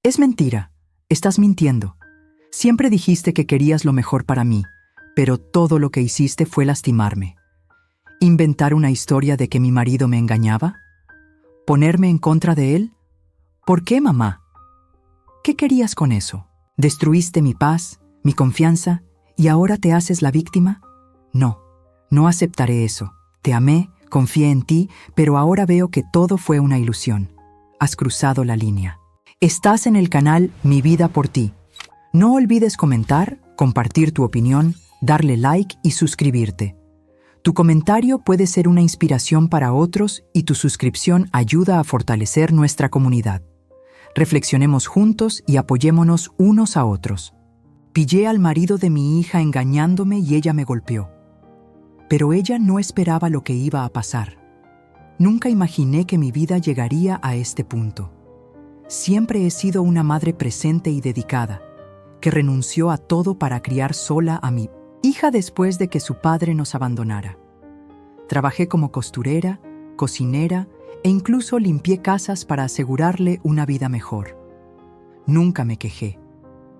Es mentira. Estás mintiendo. Siempre dijiste que querías lo mejor para mí, pero todo lo que hiciste fue lastimarme. ¿Inventar una historia de que mi marido me engañaba? ¿Ponerme en contra de él? ¿Por qué, mamá? ¿Qué querías con eso? ¿Destruiste mi paz, mi confianza, y ahora te haces la víctima? No, no aceptaré eso. Te amé, confié en ti, pero ahora veo que todo fue una ilusión. Has cruzado la línea. Estás en el canal Mi Vida por Ti. No olvides comentar, compartir tu opinión, darle like y suscribirte. Tu comentario puede ser una inspiración para otros y tu suscripción ayuda a fortalecer nuestra comunidad. Reflexionemos juntos y apoyémonos unos a otros. Pillé al marido de mi hija engañándome y ella me golpeó. Pero ella no esperaba lo que iba a pasar. Nunca imaginé que mi vida llegaría a este punto. Siempre he sido una madre presente y dedicada, que renunció a todo para criar sola a mi hija después de que su padre nos abandonara. Trabajé como costurera, cocinera e incluso limpié casas para asegurarle una vida mejor. Nunca me quejé.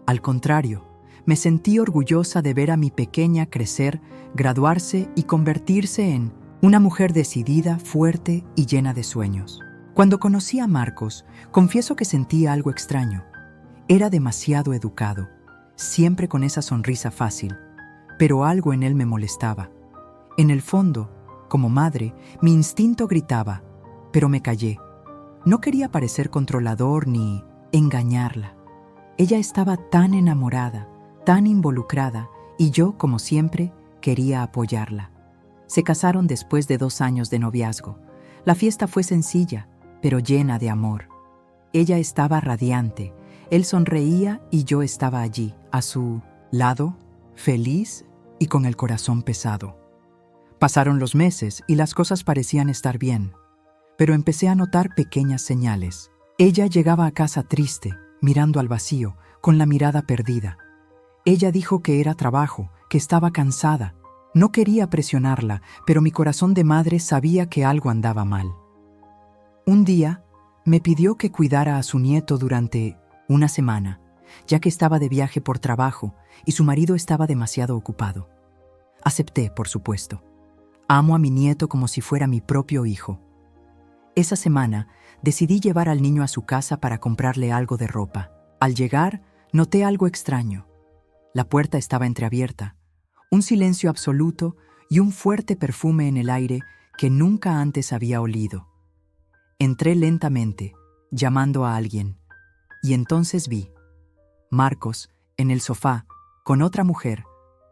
Al contrario, me sentí orgullosa de ver a mi pequeña crecer, graduarse y convertirse en una mujer decidida, fuerte y llena de sueños. Cuando conocí a Marcos, confieso que sentí algo extraño. Era demasiado educado, siempre con esa sonrisa fácil, pero algo en él me molestaba. En el fondo, como madre, mi instinto gritaba, pero me callé. No quería parecer controlador ni engañarla. Ella estaba tan enamorada, tan involucrada, y yo, como siempre, quería apoyarla. Se casaron después de 2 años de noviazgo. La fiesta fue sencilla, pero llena de amor. Ella estaba radiante, él sonreía y yo estaba allí, a su lado, feliz y con el corazón pesado. Pasaron los meses y las cosas parecían estar bien, pero empecé a notar pequeñas señales. Ella llegaba a casa triste, mirando al vacío, con la mirada perdida. Ella dijo que era trabajo, que estaba cansada. No quería presionarla, pero mi corazón de madre sabía que algo andaba mal. Un día, me pidió que cuidara a su nieto durante una semana, ya que estaba de viaje por trabajo y su marido estaba demasiado ocupado. Acepté, por supuesto. Amo a mi nieto como si fuera mi propio hijo. Esa semana, decidí llevar al niño a su casa para comprarle algo de ropa. Al llegar, noté algo extraño. La puerta estaba entreabierta, un silencio absoluto y un fuerte perfume en el aire que nunca antes había olido. Entré lentamente, llamando a alguien, y entonces vi Marcos en el sofá con otra mujer,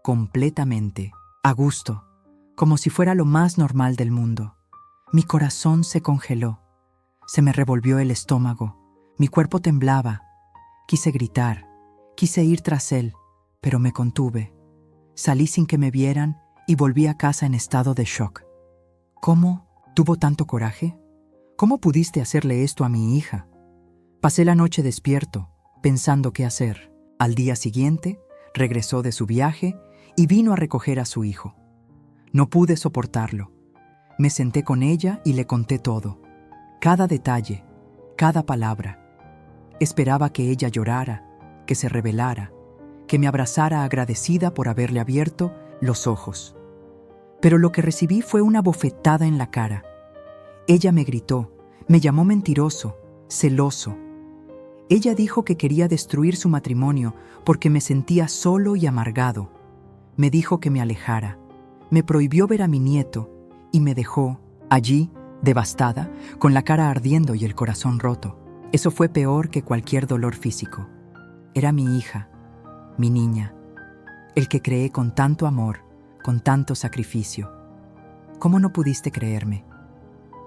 completamente a gusto, como si fuera lo más normal del mundo. Mi corazón se congeló, se me revolvió el estómago, mi cuerpo temblaba. Quise gritar, quise ir tras él, pero me contuve. Salí sin que me vieran y volví a casa en estado de shock. ¿Cómo tuvo tanto coraje? ¿Cómo pudiste hacerle esto a mi hija? Pasé la noche despierto, pensando qué hacer. Al día siguiente, regresó de su viaje y vino a recoger a su hijo. No pude soportarlo. Me senté con ella y le conté todo. Cada detalle, cada palabra. Esperaba que ella llorara, que se rebelara, que me abrazara agradecida por haberle abierto los ojos. Pero lo que recibí fue una bofetada en la cara. Ella me gritó, me llamó mentiroso, celoso. Ella dijo que quería destruir su matrimonio porque me sentía solo y amargado. Me dijo que me alejara, me prohibió ver a mi nieto y me dejó allí, devastada, con la cara ardiendo y el corazón roto. Eso fue peor que cualquier dolor físico. Era mi hija, mi niña, el que creé con tanto amor, con tanto sacrificio. ¿Cómo no pudiste creerme?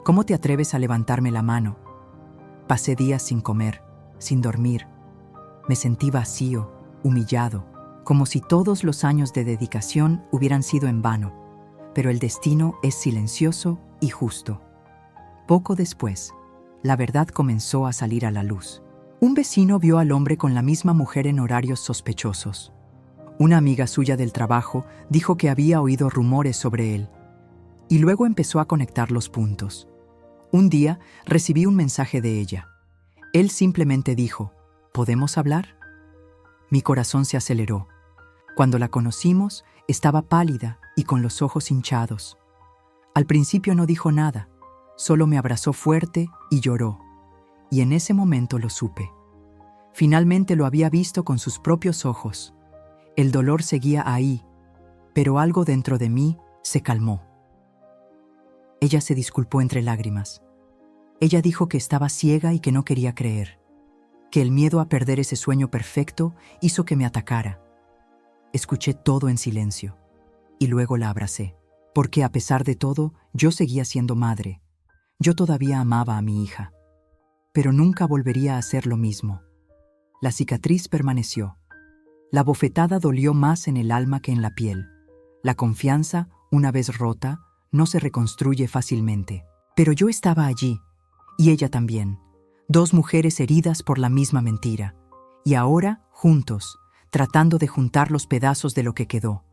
¿Cómo te atreves a levantarme la mano? Pasé días sin comer, sin dormir. Me sentí vacío, humillado, como si todos los años de dedicación hubieran sido en vano. Pero el destino es silencioso y justo. Poco después, la verdad comenzó a salir a la luz. Un vecino vio al hombre con la misma mujer en horarios sospechosos. Una amiga suya del trabajo dijo que había oído rumores sobre él, y luego empezó a conectar los puntos. Un día recibí un mensaje de ella. Él simplemente dijo, ¿podemos hablar? Mi corazón se aceleró. Cuando la conocimos, estaba pálida y con los ojos hinchados. Al principio no dijo nada, solo me abrazó fuerte y lloró. Y en ese momento lo supe. Finalmente lo había visto con sus propios ojos. El dolor seguía ahí, pero algo dentro de mí se calmó. Ella se disculpó entre lágrimas. Ella dijo que estaba ciega y que no quería creer, que el miedo a perder ese sueño perfecto hizo que me atacara. Escuché todo en silencio y luego la abracé, porque a pesar de todo, yo seguía siendo madre. Yo todavía amaba a mi hija, pero nunca volvería a hacer lo mismo. La cicatriz permaneció. La bofetada dolió más en el alma que en la piel. La confianza, una vez rota, no se reconstruye fácilmente. Pero yo estaba allí, y ella también. Dos mujeres heridas por la misma mentira. Y ahora, juntos, tratando de juntar los pedazos de lo que quedó.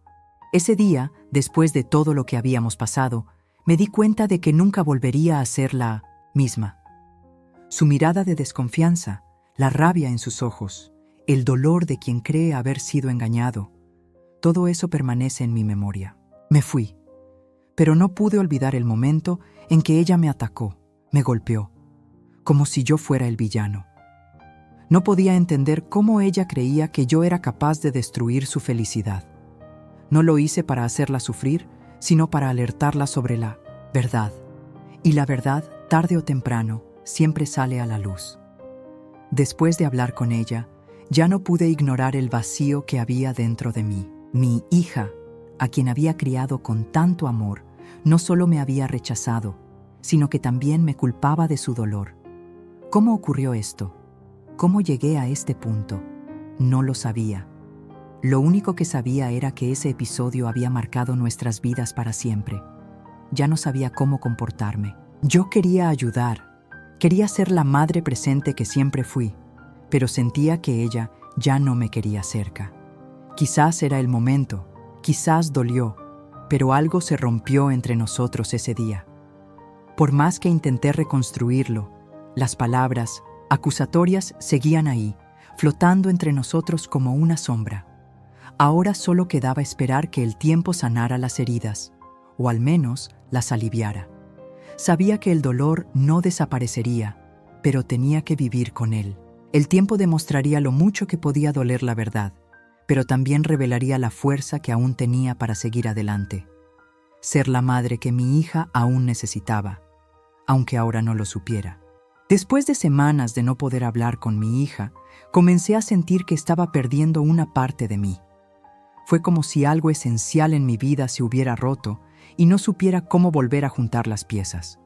Ese día, después de todo lo que habíamos pasado, me di cuenta de que nunca volvería a ser la misma. Su mirada de desconfianza, la rabia en sus ojos, el dolor de quien cree haber sido engañado, todo eso permanece en mi memoria. Me fui, pero no pude olvidar el momento en que ella me atacó, me golpeó, como si yo fuera el villano. No podía entender cómo ella creía que yo era capaz de destruir su felicidad. No lo hice para hacerla sufrir, sino para alertarla sobre la verdad. Y la verdad, tarde o temprano, siempre sale a la luz. Después de hablar con ella, ya no pude ignorar el vacío que había dentro de mí. Mi hija, a quien había criado con tanto amor, no solo me había rechazado, sino que también me culpaba de su dolor. ¿Cómo ocurrió esto? ¿Cómo llegué a este punto? No lo sabía. Lo único que sabía era que ese episodio había marcado nuestras vidas para siempre. Ya no sabía cómo comportarme. Yo quería ayudar. Quería ser la madre presente que siempre fui, pero sentía que ella ya no me quería cerca. Quizás era el momento, quizás dolió, pero algo se rompió entre nosotros ese día. Por más que intenté reconstruirlo, las palabras acusatorias seguían ahí, flotando entre nosotros como una sombra. Ahora solo quedaba esperar que el tiempo sanara las heridas, o al menos las aliviara. Sabía que el dolor no desaparecería, pero tenía que vivir con él. El tiempo demostraría lo mucho que podía doler la verdad, pero también revelaría la fuerza que aún tenía para seguir adelante. Ser la madre que mi hija aún necesitaba, aunque ahora no lo supiera. Después de semanas de no poder hablar con mi hija, comencé a sentir que estaba perdiendo una parte de mí. Fue como si algo esencial en mi vida se hubiera roto y no supiera cómo volver a juntar las piezas.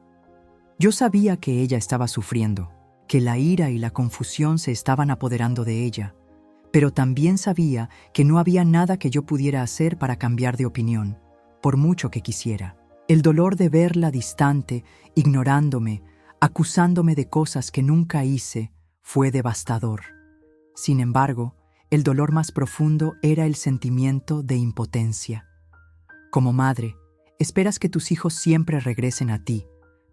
Yo sabía que ella estaba sufriendo, que la ira y la confusión se estaban apoderando de ella, pero también sabía que no había nada que yo pudiera hacer para cambiar de opinión, por mucho que quisiera. El dolor de verla distante, ignorándome, acusándome de cosas que nunca hice, fue devastador. Sin embargo, el dolor más profundo era el sentimiento de impotencia. Como madre, esperas que tus hijos siempre regresen a ti,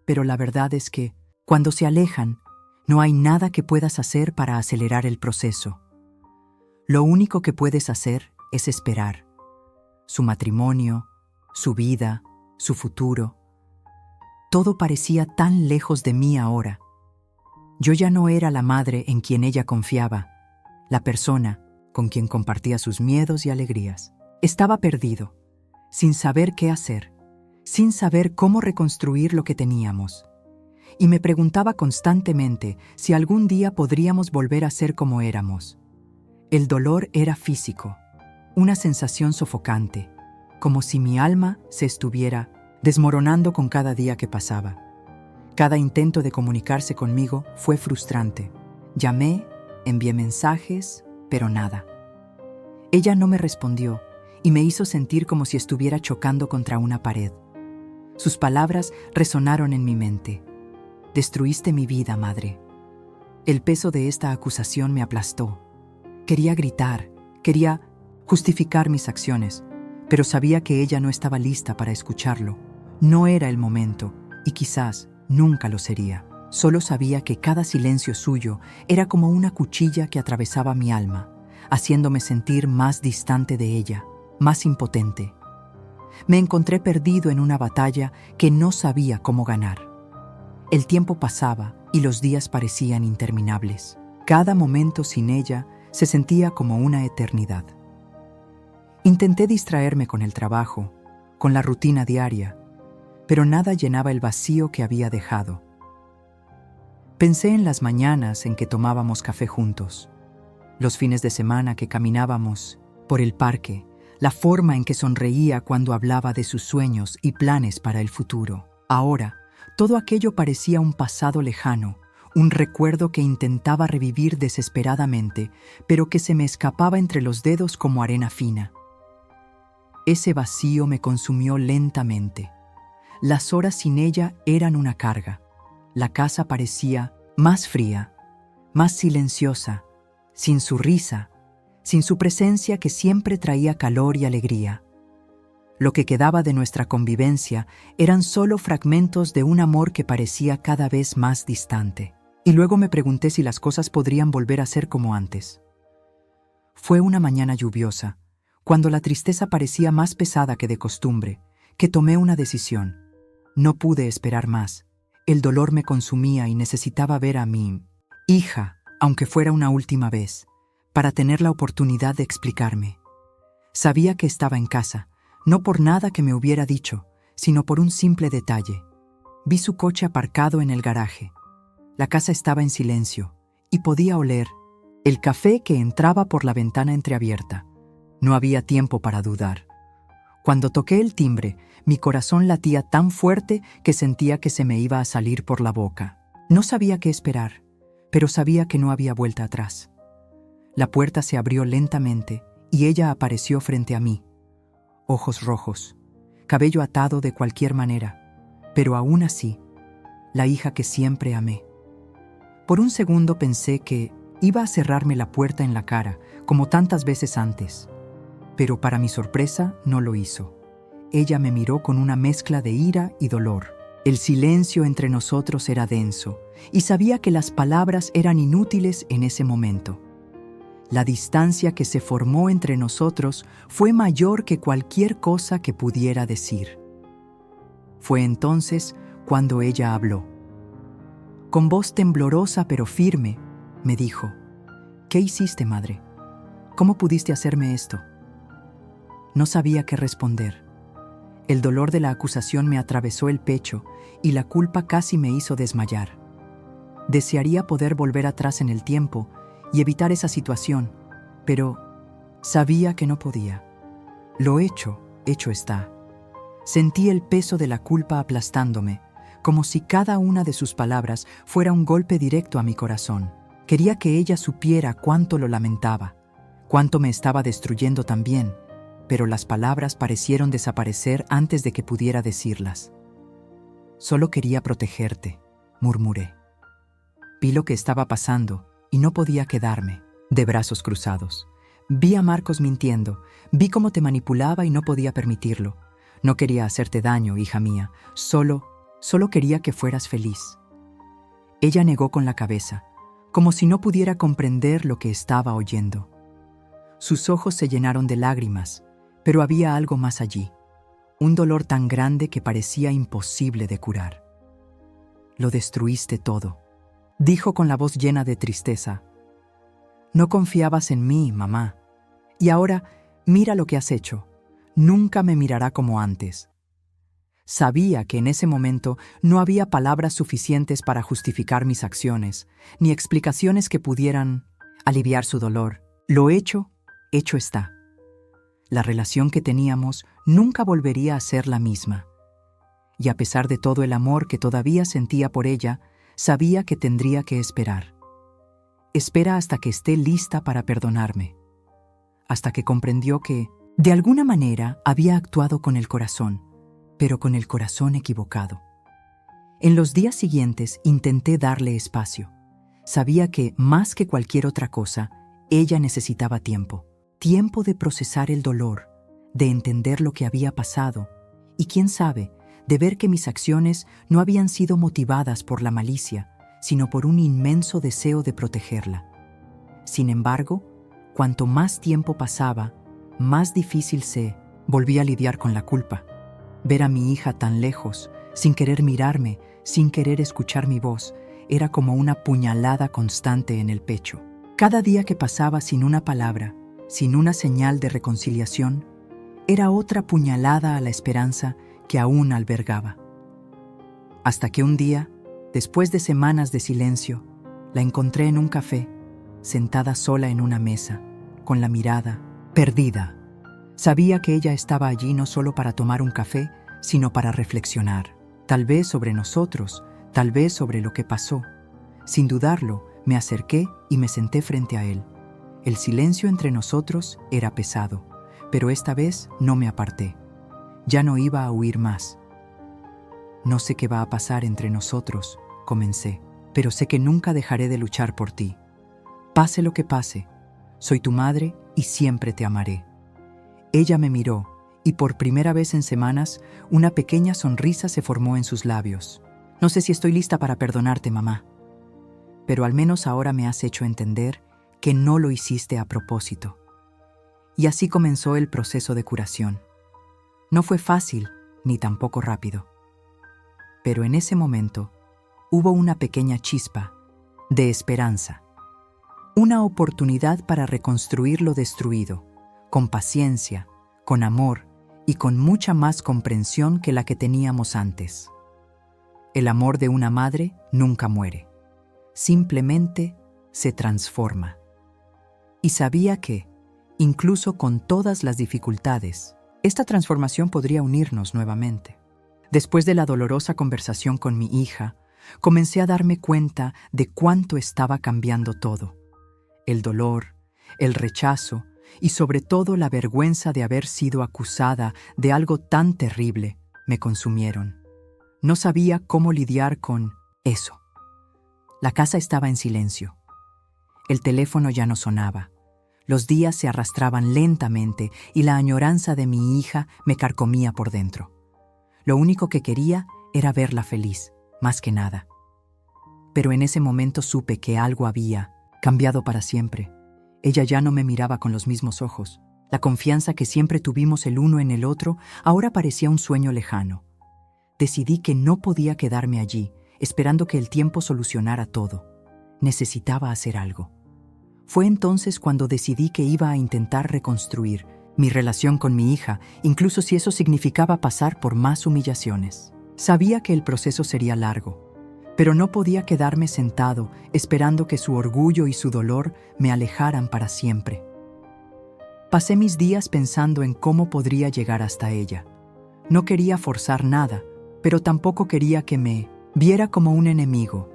pero la verdad es que, cuando se alejan, no hay nada que puedas hacer para acelerar el proceso. Lo único que puedes hacer es esperar. Su matrimonio, su vida, su futuro. Todo parecía tan lejos de mí ahora. Yo ya no era la madre en quien ella confiaba, la persona con quien compartía sus miedos y alegrías. Estaba perdido, sin saber qué hacer, sin saber cómo reconstruir lo que teníamos. Y me preguntaba constantemente si algún día podríamos volver a ser como éramos. El dolor era físico, una sensación sofocante, como si mi alma se estuviera desmoronando con cada día que pasaba. Cada intento de comunicarse conmigo fue frustrante. Llamé, envié mensajes, pero nada. Ella no me respondió y me hizo sentir como si estuviera chocando contra una pared. Sus palabras resonaron en mi mente. Destruiste mi vida, madre. El peso de esta acusación me aplastó. Quería gritar, quería justificar mis acciones, pero sabía que ella no estaba lista para escucharlo. No era el momento, y quizás nunca lo sería. Solo sabía que cada silencio suyo era como una cuchilla que atravesaba mi alma, haciéndome sentir más distante de ella, más impotente. Me encontré perdido en una batalla que no sabía cómo ganar. El tiempo pasaba y los días parecían interminables. Cada momento sin ella se sentía como una eternidad. Intenté distraerme con el trabajo, con la rutina diaria, pero nada llenaba el vacío que había dejado. Pensé en las mañanas en que tomábamos café juntos, los fines de semana que caminábamos por el parque, la forma en que sonreía cuando hablaba de sus sueños y planes para el futuro. Ahora, todo aquello parecía un pasado lejano, un recuerdo que intentaba revivir desesperadamente, pero que se me escapaba entre los dedos como arena fina. Ese vacío me consumió lentamente. Las horas sin ella eran una carga. La casa parecía más fría, más silenciosa, sin su risa, sin su presencia que siempre traía calor y alegría. Lo que quedaba de nuestra convivencia eran solo fragmentos de un amor que parecía cada vez más distante. Y luego me pregunté si las cosas podrían volver a ser como antes. Fue una mañana lluviosa, cuando la tristeza parecía más pesada que de costumbre, que tomé una decisión. No pude esperar más. El dolor me consumía y necesitaba ver a mi hija, aunque fuera una última vez, para tener la oportunidad de explicarme. Sabía que estaba en casa, no por nada que me hubiera dicho, sino por un simple detalle. Vi su coche aparcado en el garaje. La casa estaba en silencio y podía oler el café que entraba por la ventana entreabierta. No había tiempo para dudar. Cuando toqué el timbre, mi corazón latía tan fuerte que sentía que se me iba a salir por la boca. No sabía qué esperar, pero sabía que no había vuelta atrás. La puerta se abrió lentamente y ella apareció frente a mí. Ojos rojos, cabello atado de cualquier manera, pero aún así, la hija que siempre amé. Por un segundo pensé que iba a cerrarme la puerta en la cara, como tantas veces antes. Pero para mi sorpresa no lo hizo. Ella me miró con una mezcla de ira y dolor. El silencio entre nosotros era denso, y sabía que las palabras eran inútiles en ese momento. La distancia que se formó entre nosotros fue mayor que cualquier cosa que pudiera decir. Fue entonces cuando ella habló. Con voz temblorosa pero firme, me dijo: «¿Qué hiciste, madre? ¿Cómo pudiste hacerme esto?» No sabía qué responder. El dolor de la acusación me atravesó el pecho y la culpa casi me hizo desmayar. Desearía poder volver atrás en el tiempo y evitar esa situación, pero sabía que no podía. Lo hecho, hecho está. Sentí el peso de la culpa aplastándome, como si cada una de sus palabras fuera un golpe directo a mi corazón. Quería que ella supiera cuánto lo lamentaba, cuánto me estaba destruyendo también, pero las palabras parecieron desaparecer antes de que pudiera decirlas. «Solo quería protegerte», murmuré. Vi lo que estaba pasando y no podía quedarme de brazos cruzados. Vi a Marcos mintiendo, vi cómo te manipulaba y no podía permitirlo. No quería hacerte daño, hija mía, solo quería que fueras feliz. Ella negó con la cabeza, como si no pudiera comprender lo que estaba oyendo. Sus ojos se llenaron de lágrimas, pero había algo más allí, un dolor tan grande que parecía imposible de curar. «Lo destruiste todo», dijo con la voz llena de tristeza. «No confiabas en mí, mamá, y ahora mira lo que has hecho. Nunca me mirará como antes». Sabía que en ese momento no había palabras suficientes para justificar mis acciones, ni explicaciones que pudieran aliviar su dolor. Lo hecho, hecho está. La relación que teníamos nunca volvería a ser la misma. Y a pesar de todo el amor que todavía sentía por ella, sabía que tendría que esperar. Espera hasta que esté lista para perdonarme. Hasta que comprendió que, de alguna manera, había actuado con el corazón, pero con el corazón equivocado. En los días siguientes intenté darle espacio. Sabía que, más que cualquier otra cosa, ella necesitaba tiempo. Tiempo de procesar el dolor, de entender lo que había pasado, y quién sabe, de ver que mis acciones no habían sido motivadas por la malicia, sino por un inmenso deseo de protegerla. Sin embargo, cuanto más tiempo pasaba, más difícil se volvía a lidiar con la culpa. Ver a mi hija tan lejos, sin querer mirarme, sin querer escuchar mi voz, era como una puñalada constante en el pecho. Cada día que pasaba sin una palabra, sin una señal de reconciliación, era otra puñalada a la esperanza que aún albergaba. Hasta que un día, después de semanas de silencio, la encontré en un café, sentada sola en una mesa, con la mirada perdida. Sabía que ella estaba allí no solo para tomar un café, sino para reflexionar, tal vez sobre nosotros, tal vez sobre lo que pasó. Sin dudarlo, me acerqué y me senté frente a él. El silencio entre nosotros era pesado, pero esta vez no me aparté. Ya no iba a huir más. No sé qué va a pasar entre nosotros, comencé, pero sé que nunca dejaré de luchar por ti. Pase lo que pase, soy tu madre y siempre te amaré. Ella me miró y por primera vez en semanas una pequeña sonrisa se formó en sus labios. No sé si estoy lista para perdonarte, mamá, pero al menos ahora me has hecho entender que no lo hiciste a propósito. Y así comenzó el proceso de curación. No fue fácil ni tampoco rápido. Pero en ese momento hubo una pequeña chispa de esperanza. Una oportunidad para reconstruir lo destruido, con paciencia, con amor y con mucha más comprensión que la que teníamos antes. El amor de una madre nunca muere. Simplemente se transforma. Y sabía que, incluso con todas las dificultades, esta transformación podría unirnos nuevamente. Después de la dolorosa conversación con mi hija, comencé a darme cuenta de cuánto estaba cambiando todo. El dolor, el rechazo y sobre todo la vergüenza de haber sido acusada de algo tan terrible me consumieron. No sabía cómo lidiar con eso. La casa estaba en silencio. El teléfono ya no sonaba. Los días se arrastraban lentamente y la añoranza de mi hija me carcomía por dentro. Lo único que quería era verla feliz, más que nada. Pero en ese momento supe que algo había cambiado para siempre. Ella ya no me miraba con los mismos ojos. La confianza que siempre tuvimos el uno en el otro ahora parecía un sueño lejano. Decidí que no podía quedarme allí, esperando que el tiempo solucionara todo. Necesitaba hacer algo. Fue entonces cuando decidí que iba a intentar reconstruir mi relación con mi hija, incluso si eso significaba pasar por más humillaciones. Sabía que el proceso sería largo, pero no podía quedarme sentado esperando que su orgullo y su dolor me alejaran para siempre. Pasé mis días pensando en cómo podría llegar hasta ella. No quería forzar nada, pero tampoco quería que me viera como un enemigo.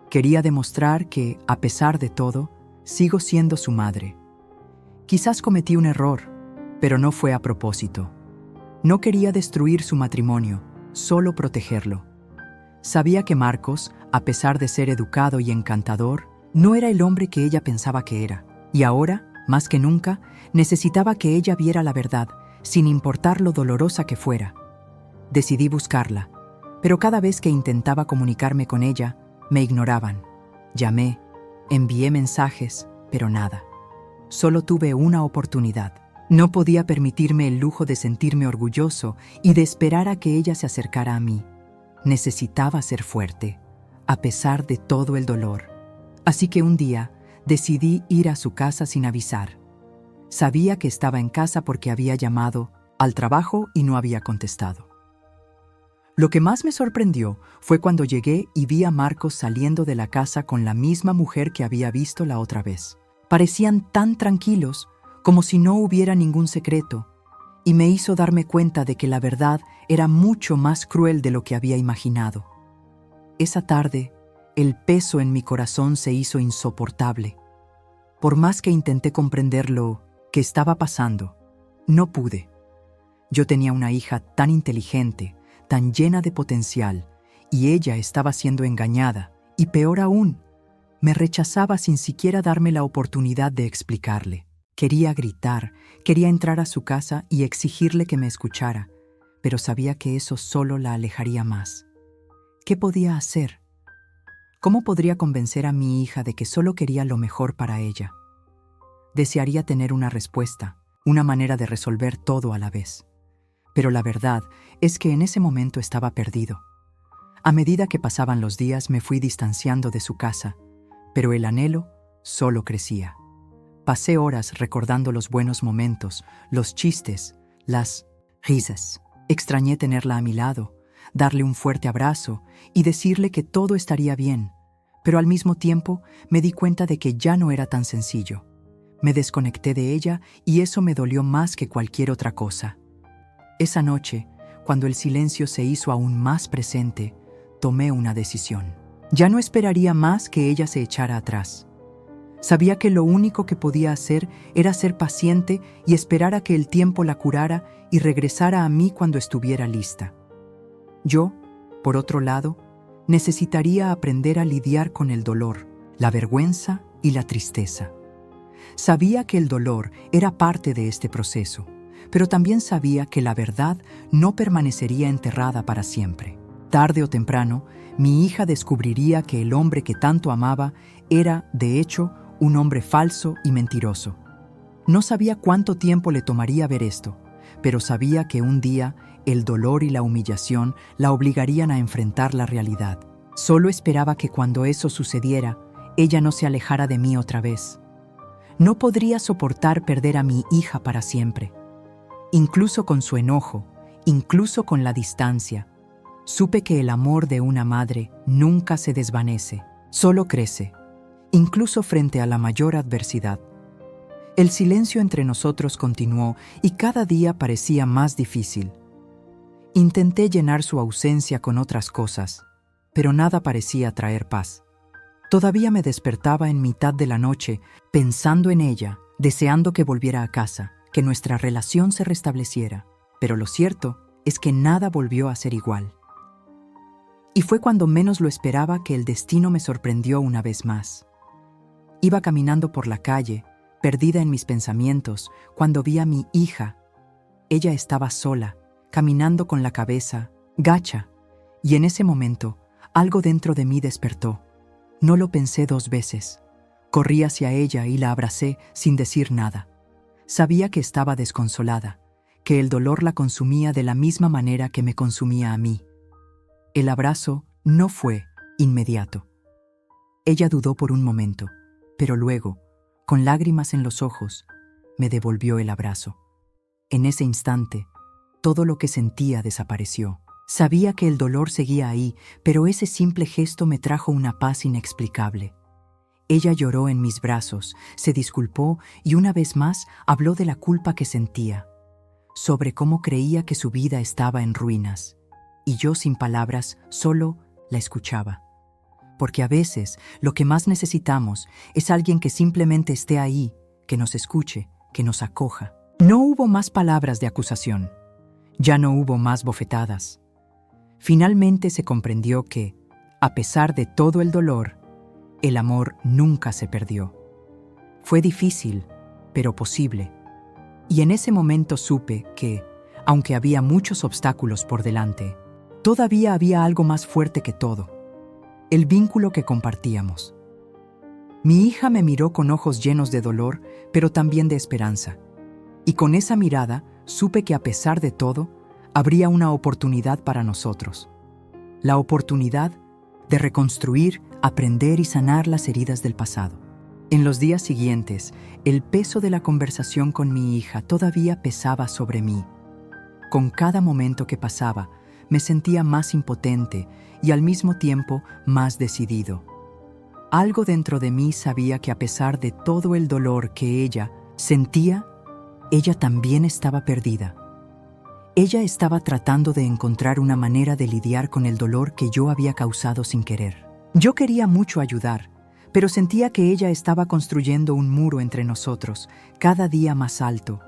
Quería demostrar que, a pesar de todo, sigo siendo su madre. Quizás cometí un error, pero no fue a propósito. No quería destruir su matrimonio, solo protegerlo. Sabía que Marcos, a pesar de ser educado y encantador, no era el hombre que ella pensaba que era. Y ahora, más que nunca, necesitaba que ella viera la verdad, sin importar lo dolorosa que fuera. Decidí buscarla, pero cada vez que intentaba comunicarme con ella, me ignoraban. Llamé, envié mensajes, pero nada. Solo tuve una oportunidad. No podía permitirme el lujo de sentirme orgulloso y de esperar a que ella se acercara a mí. Necesitaba ser fuerte, a pesar de todo el dolor. Así que un día decidí ir a su casa sin avisar. Sabía que estaba en casa porque había llamado al trabajo y no había contestado. Lo que más me sorprendió fue cuando llegué y vi a Marcos saliendo de la casa con la misma mujer que había visto la otra vez. Parecían tan tranquilos, como si no hubiera ningún secreto, y me hizo darme cuenta de que la verdad era mucho más cruel de lo que había imaginado. Esa tarde, el peso en mi corazón se hizo insoportable. Por más que intenté comprender lo que estaba pasando, no pude. Yo tenía una hija tan inteligente, tan llena de potencial, y ella estaba siendo engañada, y peor aún, me rechazaba sin siquiera darme la oportunidad de explicarle. Quería gritar, quería entrar a su casa y exigirle que me escuchara, pero sabía que eso solo la alejaría más. ¿Qué podía hacer? ¿Cómo podría convencer a mi hija de que solo quería lo mejor para ella? Desearía tener una respuesta, una manera de resolver todo a la vez. Pero la verdad es que en ese momento estaba perdido. A medida que pasaban los días me fui distanciando de su casa, pero el anhelo solo crecía. Pasé horas recordando los buenos momentos, los chistes, las risas. Extrañé tenerla a mi lado, darle un fuerte abrazo y decirle que todo estaría bien, pero al mismo tiempo me di cuenta de que ya no era tan sencillo. Me desconecté de ella y eso me dolió más que cualquier otra cosa. Esa noche, cuando el silencio se hizo aún más presente, tomé una decisión. Ya no esperaría más que ella se echara atrás. Sabía que lo único que podía hacer era ser paciente y esperar a que el tiempo la curara y regresara a mí cuando estuviera lista. Yo, por otro lado, necesitaría aprender a lidiar con el dolor, la vergüenza y la tristeza. Sabía que el dolor era parte de este proceso, pero también sabía que la verdad no permanecería enterrada para siempre. Tarde o temprano, mi hija descubriría que el hombre que tanto amaba era, de hecho, un hombre falso y mentiroso. No sabía cuánto tiempo le tomaría ver esto, pero sabía que un día el dolor y la humillación la obligarían a enfrentar la realidad. Solo esperaba que cuando eso sucediera, ella no se alejara de mí otra vez. No podría soportar perder a mi hija para siempre. Incluso con su enojo, incluso con la distancia, supe que el amor de una madre nunca se desvanece, solo crece, incluso frente a la mayor adversidad. El silencio entre nosotros continuó y cada día parecía más difícil. Intenté llenar su ausencia con otras cosas, pero nada parecía traer paz. Todavía me despertaba en mitad de la noche, pensando en ella, deseando que volviera a casa, que nuestra relación se restableciera, pero lo cierto es que nada volvió a ser igual. Y fue cuando menos lo esperaba que el destino me sorprendió una vez más. Iba caminando por la calle, perdida en mis pensamientos, cuando vi a mi hija. Ella estaba sola, caminando con la cabeza gacha, y en ese momento algo dentro de mí despertó. No lo pensé 2 veces. Corrí hacia ella y la abracé sin decir nada. Sabía que estaba desconsolada, que el dolor la consumía de la misma manera que me consumía a mí. El abrazo no fue inmediato. Ella dudó por un momento, pero luego, con lágrimas en los ojos, me devolvió el abrazo. En ese instante, todo lo que sentía desapareció. Sabía que el dolor seguía ahí, pero ese simple gesto me trajo una paz inexplicable. Ella lloró en mis brazos, se disculpó y una vez más habló de la culpa que sentía, sobre cómo creía que su vida estaba en ruinas. Y yo, sin palabras, solo la escuchaba. Porque a veces lo que más necesitamos es alguien que simplemente esté ahí, que nos escuche, que nos acoja. No hubo más palabras de acusación. Ya no hubo más bofetadas. Finalmente se comprendió que, a pesar de todo el dolor, el amor nunca se perdió. Fue difícil, pero posible. Y en ese momento supe que, aunque había muchos obstáculos por delante, todavía había algo más fuerte que todo: el vínculo que compartíamos. Mi hija me miró con ojos llenos de dolor, pero también de esperanza. Y con esa mirada supe que a pesar de todo, habría una oportunidad para nosotros. La oportunidad de reconstruir, aprender y sanar las heridas del pasado. En los días siguientes, el peso de la conversación con mi hija todavía pesaba sobre mí. Con cada momento que pasaba, me sentía más impotente y al mismo tiempo más decidido. Algo dentro de mí sabía que a pesar de todo el dolor que ella sentía, ella también estaba perdida. Ella estaba tratando de encontrar una manera de lidiar con el dolor que yo había causado sin querer. Yo quería mucho ayudar, pero sentía que ella estaba construyendo un muro entre nosotros, cada día más alto,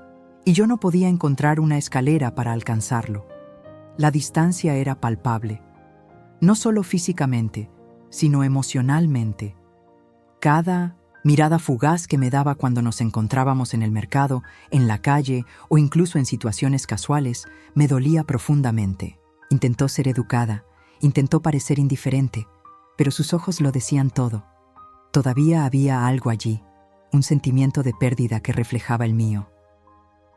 y yo no podía encontrar una escalera para alcanzarlo. La distancia era palpable, no solo físicamente, sino emocionalmente. Cada mirada fugaz que me daba cuando nos encontrábamos en el mercado, en la calle o incluso en situaciones casuales, me dolía profundamente. Intentó ser educada, intentó parecer indiferente, pero sus ojos lo decían todo. Todavía había algo allí, un sentimiento de pérdida que reflejaba el mío.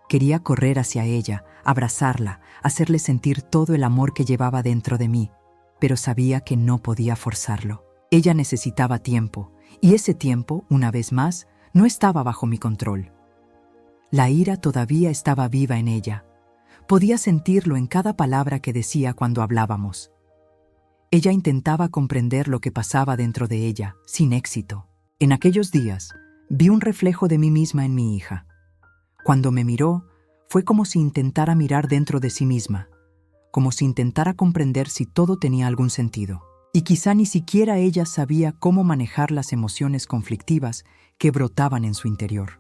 Quería correr hacia ella, abrazarla, hacerle sentir todo el amor que llevaba dentro de mí, pero sabía que no podía forzarlo. Ella necesitaba tiempo, y ese tiempo, una vez más, no estaba bajo mi control. La ira todavía estaba viva en ella. Podía sentirlo en cada palabra que decía cuando hablábamos. Ella intentaba comprender lo que pasaba dentro de ella, sin éxito. En aquellos días, vi un reflejo de mí misma en mi hija. Cuando me miró, fue como si intentara mirar dentro de sí misma, como si intentara comprender si todo tenía algún sentido. Y quizá ni siquiera ella sabía cómo manejar las emociones conflictivas que brotaban en su interior.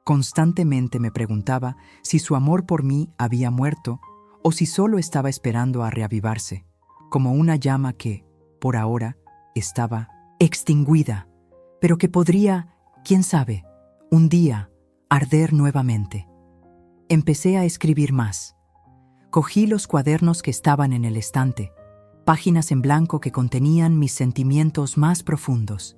Constantemente me preguntaba si su amor por mí había muerto o si solo estaba esperando a reavivarse, como una llama que, por ahora, estaba extinguida, pero que podría, quién sabe, un día arder nuevamente. Empecé a escribir más. Cogí los cuadernos que estaban en el estante, páginas en blanco que contenían mis sentimientos más profundos.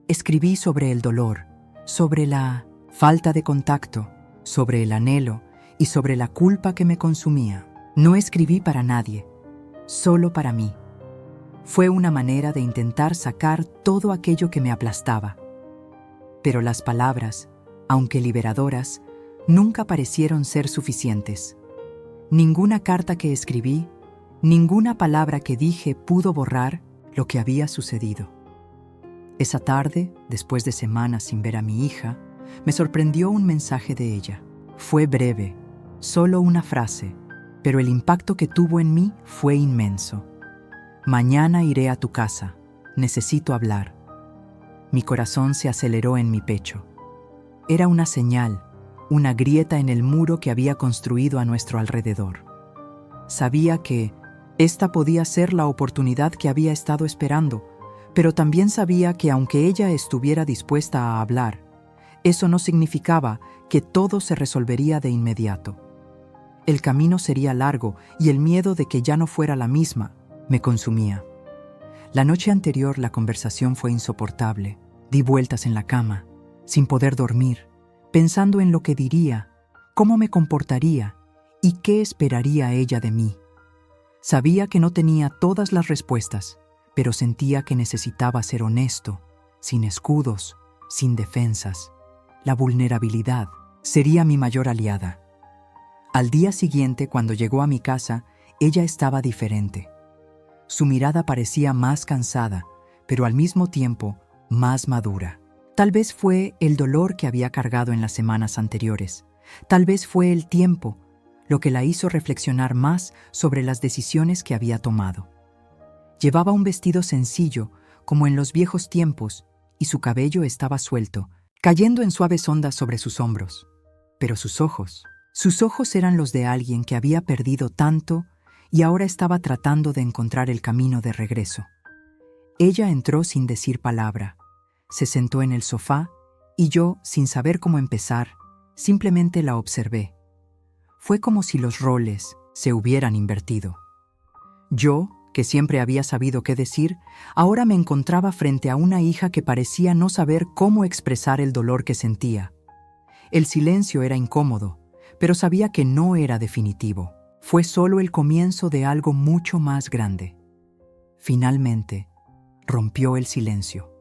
Escribí sobre el dolor, sobre la falta de contacto, sobre el anhelo y sobre la culpa que me consumía. No escribí para nadie, solo para mí. Fue una manera de intentar sacar todo aquello que me aplastaba. Pero las palabras, aunque liberadoras, nunca parecieron ser suficientes. Ninguna carta que escribí, ninguna palabra que dije pudo borrar lo que había sucedido. Esa tarde, después de semanas sin ver a mi hija, me sorprendió un mensaje de ella. Fue breve, solo una frase, pero el impacto que tuvo en mí fue inmenso. Mañana iré a tu casa. Necesito hablar. Mi corazón se aceleró en mi pecho. Era una señal, una grieta en el muro que había construido a nuestro alrededor. Sabía que esta podía ser la oportunidad que había estado esperando, pero también sabía que aunque ella estuviera dispuesta a hablar, eso no significaba que todo se resolvería de inmediato. El camino sería largo y el miedo de que ya no fuera la misma me consumía. La noche anterior la conversación fue insoportable. Di vueltas en la cama, sin poder dormir, pensando en lo que diría, cómo me comportaría y qué esperaría ella de mí. Sabía que no tenía todas las respuestas, pero sentía que necesitaba ser honesto, sin escudos, sin defensas. La vulnerabilidad sería mi mayor aliada. Al día siguiente, cuando llegó a mi casa, ella estaba diferente. Su mirada parecía más cansada, pero al mismo tiempo más madura. Tal vez fue el dolor que había cargado en las semanas anteriores. Tal vez fue el tiempo lo que la hizo reflexionar más sobre las decisiones que había tomado. Llevaba un vestido sencillo, como en los viejos tiempos, y su cabello estaba suelto, cayendo en suaves ondas sobre sus hombros. Pero sus ojos eran los de alguien que había perdido tanto y ahora estaba tratando de encontrar el camino de regreso. Ella entró sin decir palabra, se sentó en el sofá y yo, sin saber cómo empezar, simplemente la observé. Fue como si los roles se hubieran invertido. Yo, que siempre había sabido qué decir, ahora me encontraba frente a una hija que parecía no saber cómo expresar el dolor que sentía. El silencio era incómodo, pero sabía que no era definitivo. Fue solo el comienzo de algo mucho más grande. Finalmente, rompió el silencio.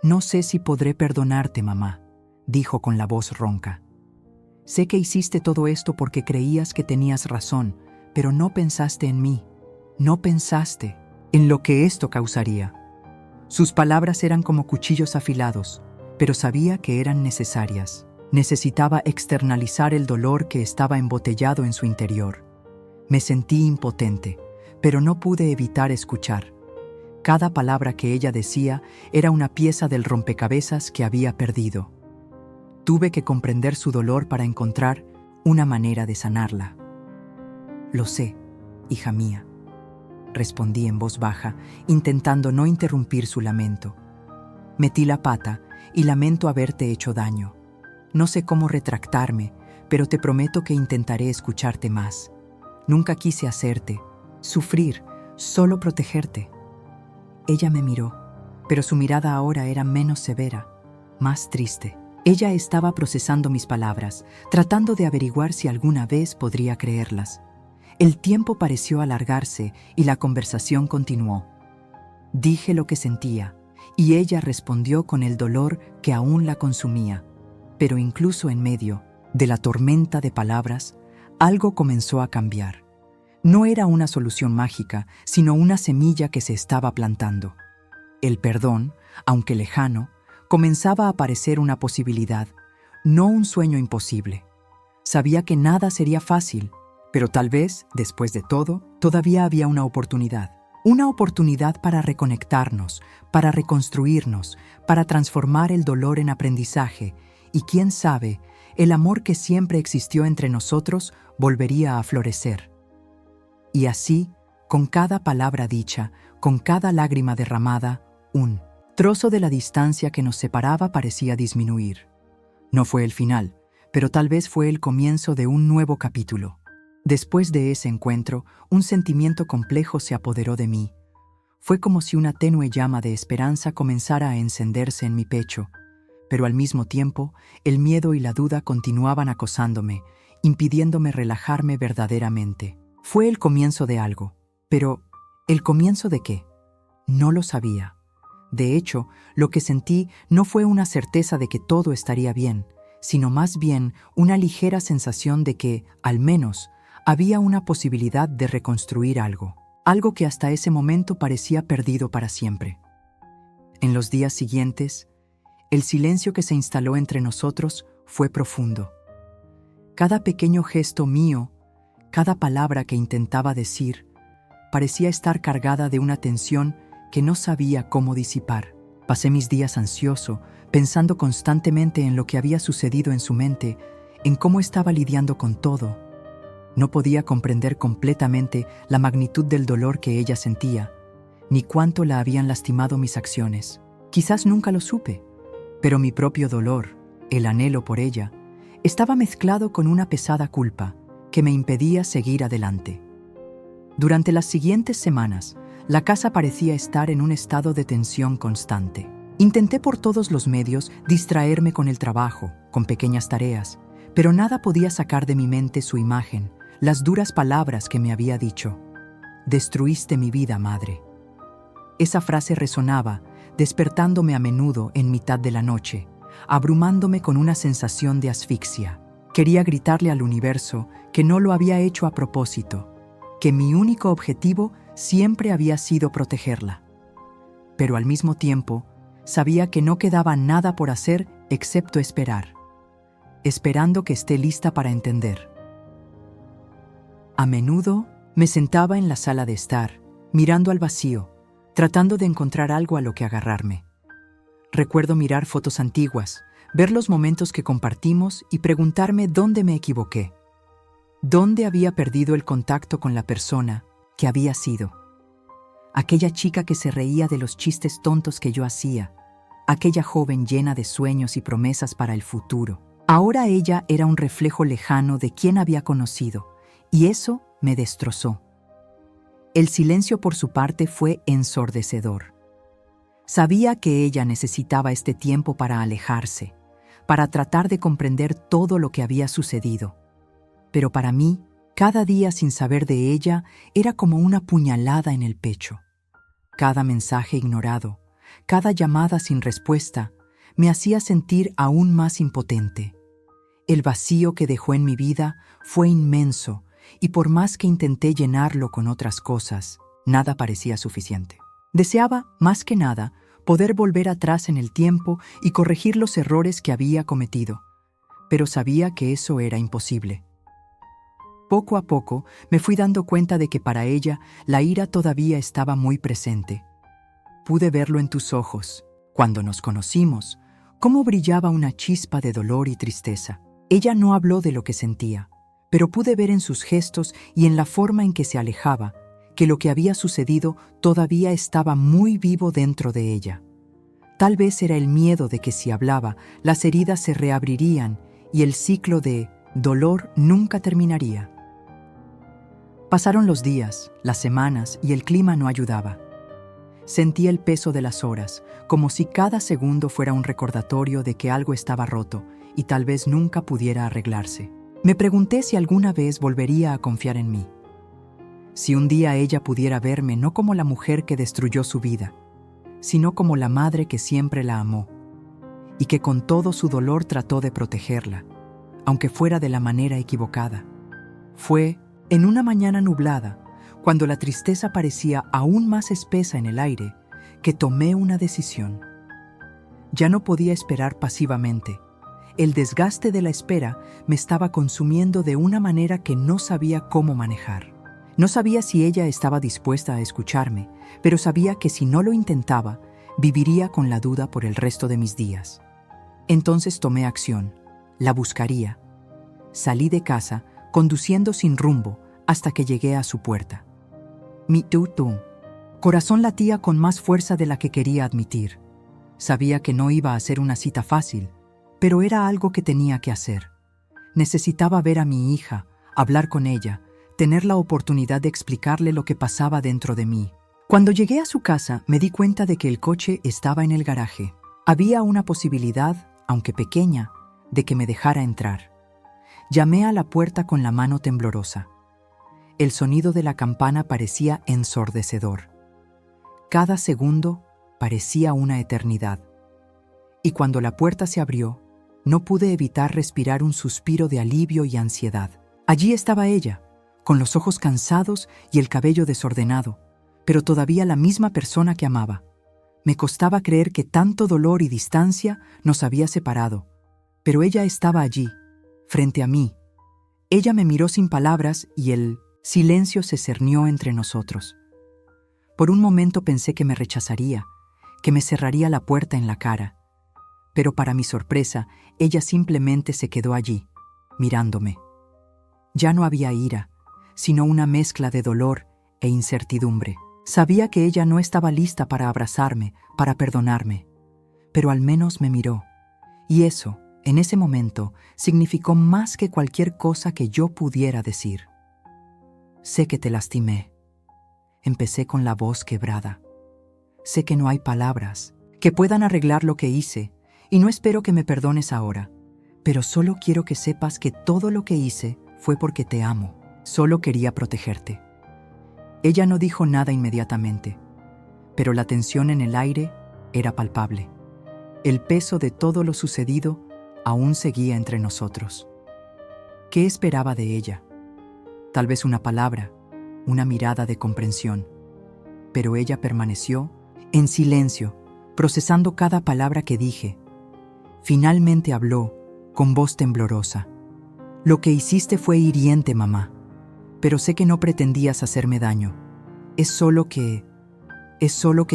«No sé si podré perdonarte, mamá», dijo con la voz ronca. «Sé que hiciste todo esto porque creías que tenías razón, pero no pensaste en mí. No pensaste en lo que esto causaría». Sus palabras eran como cuchillos afilados, pero sabía que eran necesarias. Necesitaba externalizar el dolor que estaba embotellado en su interior. Me sentí impotente, pero no pude evitar escuchar. Cada palabra que ella decía era una pieza del rompecabezas que había perdido. Tuve que comprender su dolor para encontrar una manera de sanarla. «Lo sé, hija mía», respondí en voz baja, intentando no interrumpir su lamento. «Metí la pata y lamento haberte hecho daño. No sé cómo retractarme, pero te prometo que intentaré escucharte más. Nunca quise hacerte sufrir, solo protegerte». Ella me miró, pero su mirada ahora era menos severa, más triste. Ella estaba procesando mis palabras, tratando de averiguar si alguna vez podría creerlas. El tiempo pareció alargarse y la conversación continuó. Dije lo que sentía, y ella respondió con el dolor que aún la consumía. Pero incluso en medio de la tormenta de palabras, algo comenzó a cambiar. No era una solución mágica, sino una semilla que se estaba plantando. El perdón, aunque lejano, comenzaba a parecer una posibilidad, no un sueño imposible. Sabía que nada sería fácil, pero tal vez, después de todo, todavía había una oportunidad. Una oportunidad para reconectarnos, para reconstruirnos, para transformar el dolor en aprendizaje, y quién sabe, el amor que siempre existió entre nosotros volvería a florecer. Y así, con cada palabra dicha, con cada lágrima derramada, un trozo de la distancia que nos separaba parecía disminuir. No fue el final, pero tal vez fue el comienzo de un nuevo capítulo. Después de ese encuentro, un sentimiento complejo se apoderó de mí. Fue como si una tenue llama de esperanza comenzara a encenderse en mi pecho, pero al mismo tiempo, el miedo y la duda continuaban acosándome, impidiéndome relajarme verdaderamente. Fue el comienzo de algo, pero ¿el comienzo de qué? No lo sabía. De hecho, lo que sentí no fue una certeza de que todo estaría bien, sino más bien una ligera sensación de que, al menos, había una posibilidad de reconstruir algo que hasta ese momento parecía perdido para siempre. En los días siguientes, el silencio que se instaló entre nosotros fue profundo. Cada pequeño gesto mío, cada palabra que intentaba decir, parecía estar cargada de una tensión que no sabía cómo disipar. Pasé mis días ansioso, pensando constantemente en lo que había sucedido en su mente, en cómo estaba lidiando con todo. No podía comprender completamente la magnitud del dolor que ella sentía, ni cuánto la habían lastimado mis acciones. Quizás nunca lo supe, pero mi propio dolor, el anhelo por ella, estaba mezclado con una pesada culpa que me impedía seguir adelante. Durante las siguientes semanas, la casa parecía estar en un estado de tensión constante. Intenté por todos los medios distraerme con el trabajo, con pequeñas tareas, pero nada podía sacar de mi mente su imagen, las duras palabras que me había dicho. «Destruiste mi vida, madre». Esa frase resonaba, despertándome a menudo en mitad de la noche, abrumándome con una sensación de asfixia. Quería gritarle al universo que no lo había hecho a propósito, que mi único objetivo siempre había sido protegerla. Pero al mismo tiempo, sabía que no quedaba nada por hacer excepto esperar, esperando que esté lista para entender. A menudo me sentaba en la sala de estar, mirando al vacío, tratando de encontrar algo a lo que agarrarme. Recuerdo mirar fotos antiguas, ver los momentos que compartimos y preguntarme dónde me equivoqué. ¿Dónde había perdido el contacto con la persona que había sido? Aquella chica que se reía de los chistes tontos que yo hacía, aquella joven llena de sueños y promesas para el futuro. Ahora ella era un reflejo lejano de quien había conocido, y eso me destrozó. El silencio por su parte fue ensordecedor. Sabía que ella necesitaba este tiempo para alejarse, para tratar de comprender todo lo que había sucedido. Pero para mí, cada día sin saber de ella era como una puñalada en el pecho. Cada mensaje ignorado, cada llamada sin respuesta, me hacía sentir aún más impotente. El vacío que dejó en mi vida fue inmenso, y por más que intenté llenarlo con otras cosas, nada parecía suficiente. Deseaba, más que nada, poder volver atrás en el tiempo y corregir los errores que había cometido, pero sabía que eso era imposible. Poco a poco me fui dando cuenta de que para ella la ira todavía estaba muy presente. Pude verlo en tus ojos, cuando nos conocimos, cómo brillaba una chispa de dolor y tristeza. Ella no habló de lo que sentía, pero pude ver en sus gestos y en la forma en que se alejaba que lo que había sucedido todavía estaba muy vivo dentro de ella. Tal vez era el miedo de que si hablaba, las heridas se reabrirían y el ciclo de dolor nunca terminaría. Pasaron los días, las semanas y el clima no ayudaba. Sentí el peso de las horas, como si cada segundo fuera un recordatorio de que algo estaba roto y tal vez nunca pudiera arreglarse. Me pregunté si alguna vez volvería a confiar en mí. Si un día ella pudiera verme no como la mujer que destruyó su vida, sino como la madre que siempre la amó y que con todo su dolor trató de protegerla, aunque fuera de la manera equivocada. Fue en una mañana nublada, cuando la tristeza parecía aún más espesa en el aire, que tomé una decisión. Ya no podía esperar pasivamente. El desgaste de la espera me estaba consumiendo de una manera que no sabía cómo manejar. No sabía si ella estaba dispuesta a escucharme, pero sabía que si no lo intentaba, viviría con la duda por el resto de mis días. Entonces tomé acción. La buscaría. Salí de casa, conduciendo sin rumbo, hasta que llegué a su puerta. Mi corazón latía con más fuerza de la que quería admitir. Sabía que no iba a ser una cita fácil, pero era algo que tenía que hacer. Necesitaba ver a mi hija, hablar con ella, tener la oportunidad de explicarle lo que pasaba dentro de mí. Cuando llegué a su casa, me di cuenta de que el coche estaba en el garaje. Había una posibilidad, aunque pequeña, de que me dejara entrar. Llamé a la puerta con la mano temblorosa. El sonido de la campana parecía ensordecedor. Cada segundo parecía una eternidad. Y cuando la puerta se abrió, no pude evitar respirar un suspiro de alivio y ansiedad. Allí estaba ella, con los ojos cansados y el cabello desordenado, pero todavía la misma persona que amaba. Me costaba creer que tanto dolor y distancia nos había separado, pero ella estaba allí, frente a mí. Ella me miró sin palabras y el silencio se cernió entre nosotros. Por un momento pensé que me rechazaría, que me cerraría la puerta en la cara. Pero para mi sorpresa, ella simplemente se quedó allí, mirándome. Ya no había ira, sino una mezcla de dolor e incertidumbre. Sabía que ella no estaba lista para abrazarme, para perdonarme, pero al menos me miró. Y eso, en ese momento, significó más que cualquier cosa que yo pudiera decir. Sé que te lastimé. Empecé con la voz quebrada. Sé que no hay palabras que puedan arreglar lo que hice, y no espero que me perdones ahora, pero solo quiero que sepas que todo lo que hice fue porque te amo. Solo quería protegerte. Ella no dijo nada inmediatamente, pero la tensión en el aire era palpable. El peso de todo lo sucedido aún seguía entre nosotros. ¿Qué esperaba de ella? Tal vez una palabra, una mirada de comprensión, pero ella permaneció en silencio, procesando cada palabra que dije. Finalmente habló, con voz temblorosa. Lo que hiciste fue hiriente, mamá, pero sé que no pretendías hacerme daño. Es solo que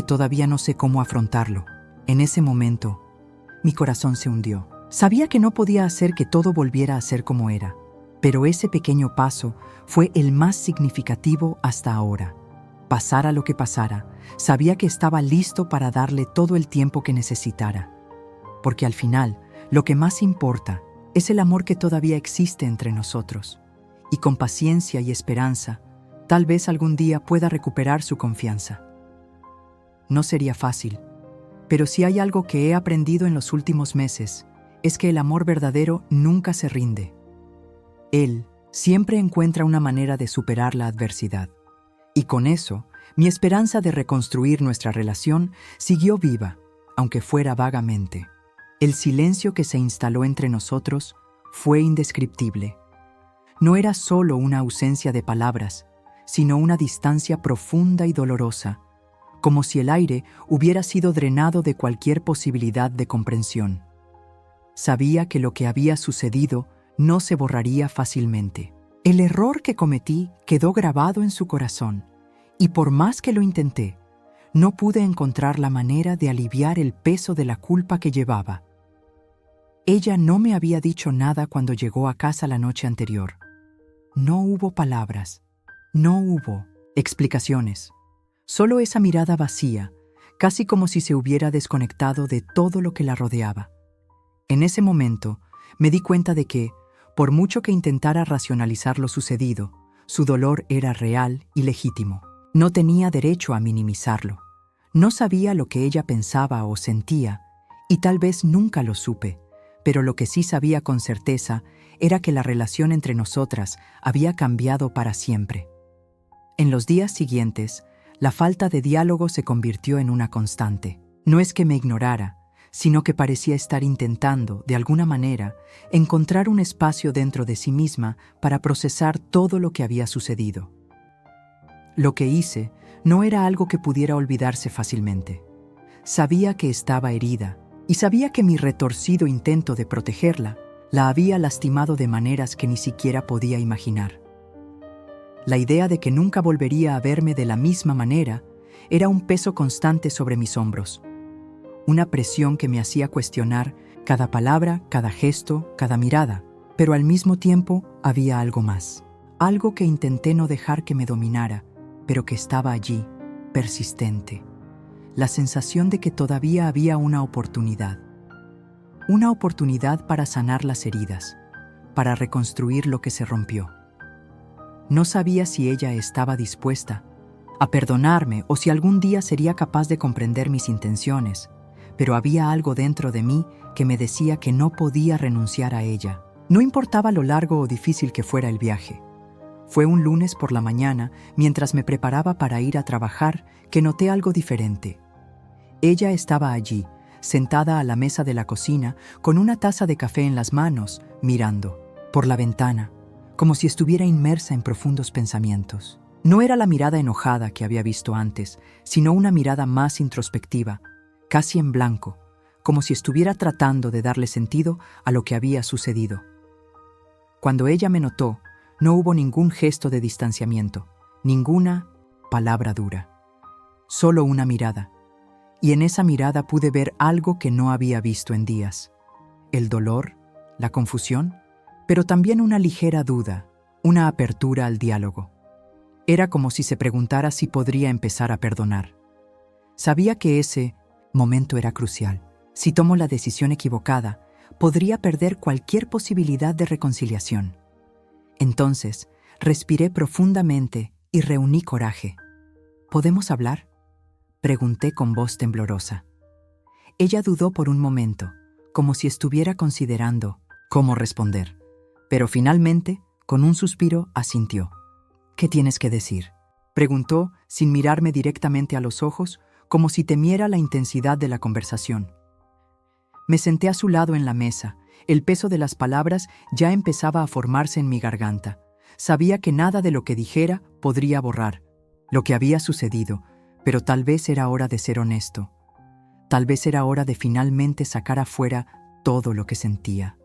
todavía no sé cómo afrontarlo. En ese momento, mi corazón se hundió. Sabía que no podía hacer que todo volviera a ser como era, pero ese pequeño paso fue el más significativo hasta ahora. Pasara lo que pasara, sabía que estaba listo para darle todo el tiempo que necesitara. Porque al final, lo que más importa es el amor que todavía existe entre nosotros. Y con paciencia y esperanza, tal vez algún día pueda recuperar su confianza. No sería fácil, pero si hay algo que he aprendido en los últimos meses, es que el amor verdadero nunca se rinde. Él siempre encuentra una manera de superar la adversidad. Y con eso, mi esperanza de reconstruir nuestra relación siguió viva, aunque fuera vagamente. El silencio que se instaló entre nosotros fue indescriptible. No era solo una ausencia de palabras, sino una distancia profunda y dolorosa, como si el aire hubiera sido drenado de cualquier posibilidad de comprensión. Sabía que lo que había sucedido no se borraría fácilmente. El error que cometí quedó grabado en su corazón, y por más que lo intenté, no pude encontrar la manera de aliviar el peso de la culpa que llevaba. Ella no me había dicho nada cuando llegó a casa la noche anterior. No hubo palabras, no hubo explicaciones, solo esa mirada vacía, casi como si se hubiera desconectado de todo lo que la rodeaba. En ese momento, me di cuenta de que, por mucho que intentara racionalizar lo sucedido, su dolor era real y legítimo. No tenía derecho a minimizarlo. No sabía lo que ella pensaba o sentía, y tal vez nunca lo supe, pero lo que sí sabía con certeza era que la relación entre nosotras había cambiado para siempre. En los días siguientes, la falta de diálogo se convirtió en una constante. No es que me ignorara, sino que parecía estar intentando, de alguna manera, encontrar un espacio dentro de sí misma para procesar todo lo que había sucedido. Lo que hice no era algo que pudiera olvidarse fácilmente. Sabía que estaba herida, y sabía que mi retorcido intento de protegerla la había lastimado de maneras que ni siquiera podía imaginar. La idea de que nunca volvería a verme de la misma manera era un peso constante sobre mis hombros. Una presión que me hacía cuestionar cada palabra, cada gesto, cada mirada. Pero al mismo tiempo había algo más. Algo que intenté no dejar que me dominara, pero que estaba allí, persistente. La sensación de que todavía había una oportunidad. Una oportunidad para sanar las heridas, para reconstruir lo que se rompió. No sabía si ella estaba dispuesta a perdonarme o si algún día sería capaz de comprender mis intenciones, pero había algo dentro de mí que me decía que no podía renunciar a ella. No importaba lo largo o difícil que fuera el viaje. Fue un lunes por la mañana, mientras me preparaba para ir a trabajar, que noté algo diferente. Ella estaba allí, sentada a la mesa de la cocina, con una taza de café en las manos, mirando por la ventana, como si estuviera inmersa en profundos pensamientos. No era la mirada enojada que había visto antes, sino una mirada más introspectiva, casi en blanco, como si estuviera tratando de darle sentido a lo que había sucedido. Cuando ella me notó, no hubo ningún gesto de distanciamiento, ninguna palabra dura, solo una mirada. Y en esa mirada pude ver algo que no había visto en días: el dolor, la confusión, pero también una ligera duda, una apertura al diálogo. Era como si se preguntara si podría empezar a perdonar. Sabía que ese momento era crucial. Si tomo la decisión equivocada, podría perder cualquier posibilidad de reconciliación. Entonces, respiré profundamente y reuní coraje. ¿Podemos hablar?, pregunté con voz temblorosa. Ella dudó por un momento, como si estuviera considerando cómo responder, pero finalmente, con un suspiro, asintió. ¿Qué tienes que decir?, preguntó sin mirarme directamente a los ojos, como si temiera la intensidad de la conversación. Me senté a su lado en la mesa. El peso de las palabras ya empezaba a formarse en mi garganta. Sabía que nada de lo que dijera podría borrar lo que había sucedido, pero tal vez era hora de ser honesto. Tal vez era hora de finalmente sacar afuera todo lo que sentía.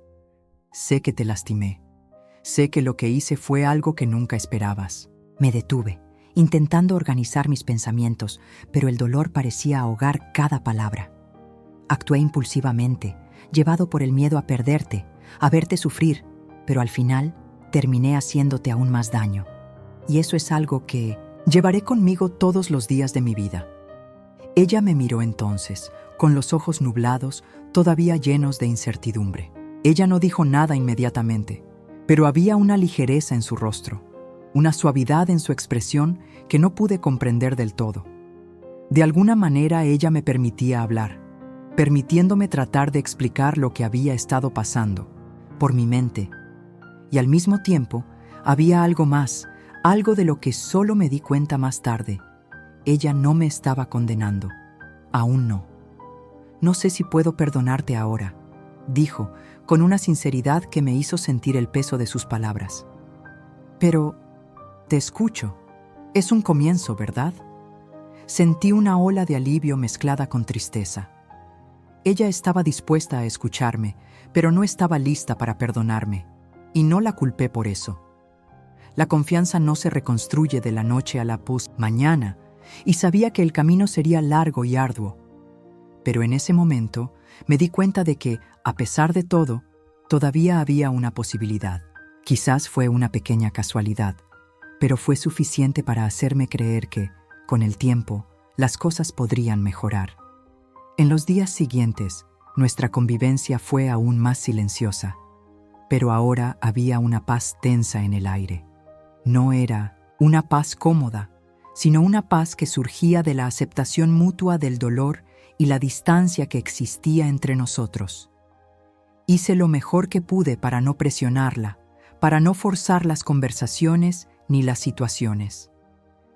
Sé que te lastimé. Sé que lo que hice fue algo que nunca esperabas. Me detuve, intentando organizar mis pensamientos, pero el dolor parecía ahogar cada palabra. Actué impulsivamente, llevado por el miedo a perderte, a verte sufrir, pero al final terminé haciéndote aún más daño. Y eso es algo que llevaré conmigo todos los días de mi vida. Ella me miró entonces, con los ojos nublados, todavía llenos de incertidumbre. Ella no dijo nada inmediatamente, pero había una ligereza en su rostro, una suavidad en su expresión que no pude comprender del todo. De alguna manera ella me permitía hablar, permitiéndome tratar de explicar lo que había estado pasando por mi mente. Y al mismo tiempo, había algo más, algo de lo que solo me di cuenta más tarde. Ella no me estaba condenando. Aún no. No sé si puedo perdonarte ahora, dijo, con una sinceridad que me hizo sentir el peso de sus palabras. Pero te escucho. Es un comienzo, ¿verdad? Sentí una ola de alivio mezclada con tristeza. Ella estaba dispuesta a escucharme, pero no estaba lista para perdonarme, y no la culpé por eso. La confianza no se reconstruye de la noche a la mañana, y sabía que el camino sería largo y arduo. Pero en ese momento me di cuenta de que, a pesar de todo, todavía había una posibilidad. Quizás fue una pequeña casualidad, pero fue suficiente para hacerme creer que, con el tiempo, las cosas podrían mejorar. En los días siguientes, nuestra convivencia fue aún más silenciosa, pero ahora había una paz tensa en el aire. No era una paz cómoda, sino una paz que surgía de la aceptación mutua del dolor y la distancia que existía entre nosotros. Hice lo mejor que pude para no presionarla, para no forzar las conversaciones ni las situaciones.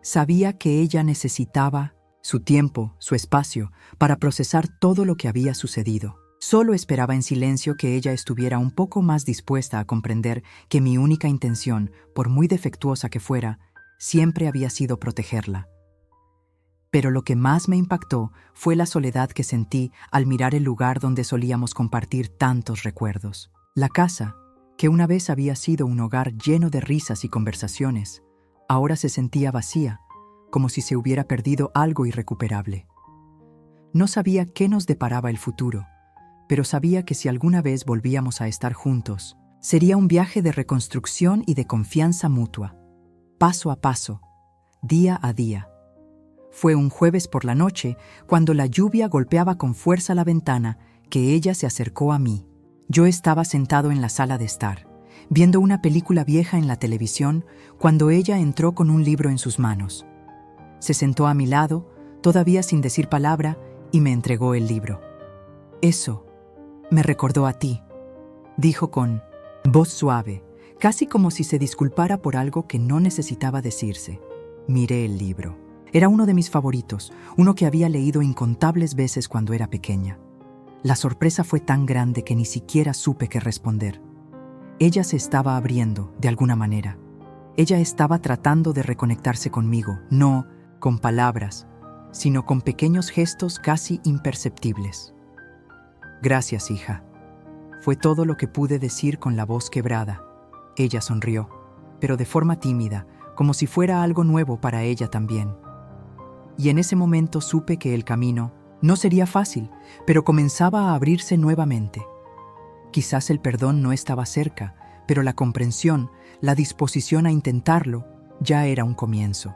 Sabía que ella necesitaba su tiempo, su espacio, para procesar todo lo que había sucedido. Solo esperaba en silencio que ella estuviera un poco más dispuesta a comprender que mi única intención, por muy defectuosa que fuera, siempre había sido protegerla. Pero lo que más me impactó fue la soledad que sentí al mirar el lugar donde solíamos compartir tantos recuerdos. La casa, que una vez había sido un hogar lleno de risas y conversaciones, ahora se sentía vacía, como si se hubiera perdido algo irrecuperable. No sabía qué nos deparaba el futuro, pero sabía que si alguna vez volvíamos a estar juntos, sería un viaje de reconstrucción y de confianza mutua, paso a paso, día a día. Fue un jueves por la noche, cuando la lluvia golpeaba con fuerza la ventana, que ella se acercó a mí. Yo estaba sentado en la sala de estar, viendo una película vieja en la televisión, cuando ella entró con un libro en sus manos. Se sentó a mi lado, todavía sin decir palabra, y me entregó el libro. «Eso me recordó a ti», dijo con voz suave, casi como si se disculpara por algo que no necesitaba decirse. Miré el libro. Era uno de mis favoritos, uno que había leído incontables veces cuando era pequeña. La sorpresa fue tan grande que ni siquiera supe qué responder. Ella se estaba abriendo, de alguna manera. Ella estaba tratando de reconectarse conmigo, no con palabras, sino con pequeños gestos casi imperceptibles. «Gracias, hija», fue todo lo que pude decir con la voz quebrada. Ella sonrió, pero de forma tímida, como si fuera algo nuevo para ella también. Y en ese momento supe que el camino no sería fácil, pero comenzaba a abrirse nuevamente. Quizás el perdón no estaba cerca, pero la comprensión, la disposición a intentarlo, ya era un comienzo.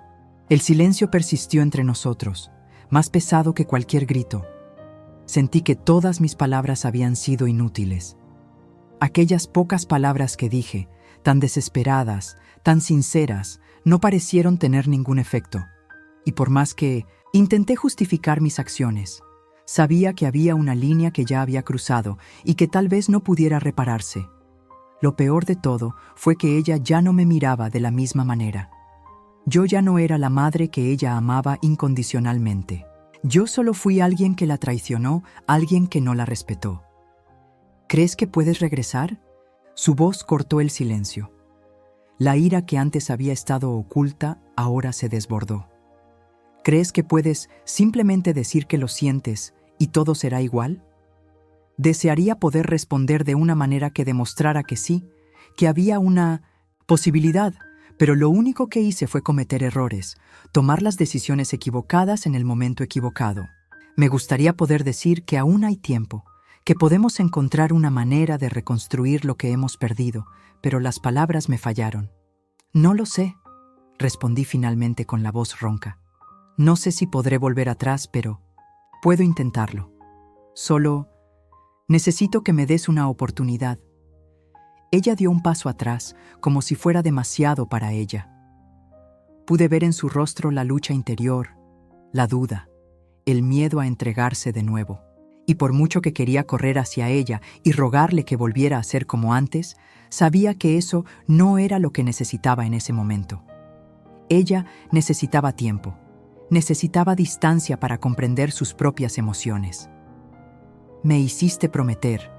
El silencio persistió entre nosotros, más pesado que cualquier grito. Sentí que todas mis palabras habían sido inútiles. Aquellas pocas palabras que dije, tan desesperadas, tan sinceras, no parecieron tener ningún efecto. Y por más que intenté justificar mis acciones, sabía que había una línea que ya había cruzado y que tal vez no pudiera repararse. Lo peor de todo fue que ella ya no me miraba de la misma manera. Yo ya no era la madre que ella amaba incondicionalmente. Yo solo fui alguien que la traicionó, alguien que no la respetó. «¿Crees que puedes regresar?», su voz cortó el silencio. La ira que antes había estado oculta ahora se desbordó. «¿Crees que puedes simplemente decir que lo sientes y todo será igual?». Desearía poder responder de una manera que demostrara que sí, que había una posibilidad, pero lo único que hice fue cometer errores, tomar las decisiones equivocadas en el momento equivocado. Me gustaría poder decir que aún hay tiempo, que podemos encontrar una manera de reconstruir lo que hemos perdido, pero las palabras me fallaron. «No lo sé», respondí finalmente con la voz ronca. «No sé si podré volver atrás, pero puedo intentarlo. Solo necesito que me des una oportunidad». Ella dio un paso atrás, como si fuera demasiado para ella. Pude ver en su rostro la lucha interior, la duda, el miedo a entregarse de nuevo. Y por mucho que quería correr hacia ella y rogarle que volviera a ser como antes, sabía que eso no era lo que necesitaba en ese momento. Ella necesitaba tiempo, necesitaba distancia para comprender sus propias emociones. «Me hiciste prometer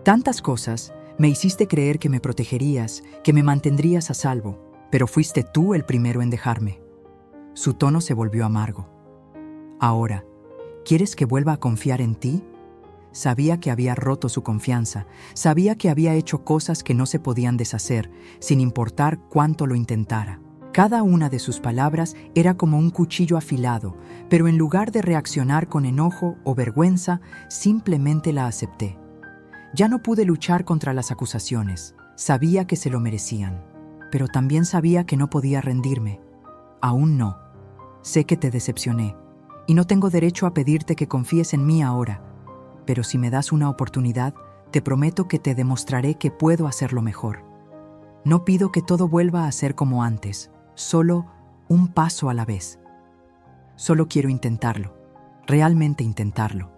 tantas cosas. Me hiciste creer que me protegerías, que me mantendrías a salvo, pero fuiste tú el primero en dejarme». Su tono se volvió amargo. «Ahora, ¿quieres que vuelva a confiar en ti?». Sabía que había roto su confianza, sabía que había hecho cosas que no se podían deshacer, sin importar cuánto lo intentara. Cada una de sus palabras era como un cuchillo afilado, pero en lugar de reaccionar con enojo o vergüenza, simplemente la acepté. Ya no pude luchar contra las acusaciones. Sabía que se lo merecían, pero también sabía que no podía rendirme. «Aún no. Sé que te decepcioné, y no tengo derecho a pedirte que confíes en mí ahora, pero si me das una oportunidad, te prometo que te demostraré que puedo hacerlo mejor. No pido que todo vuelva a ser como antes, solo un paso a la vez». Solo quiero intentarlo, realmente intentarlo.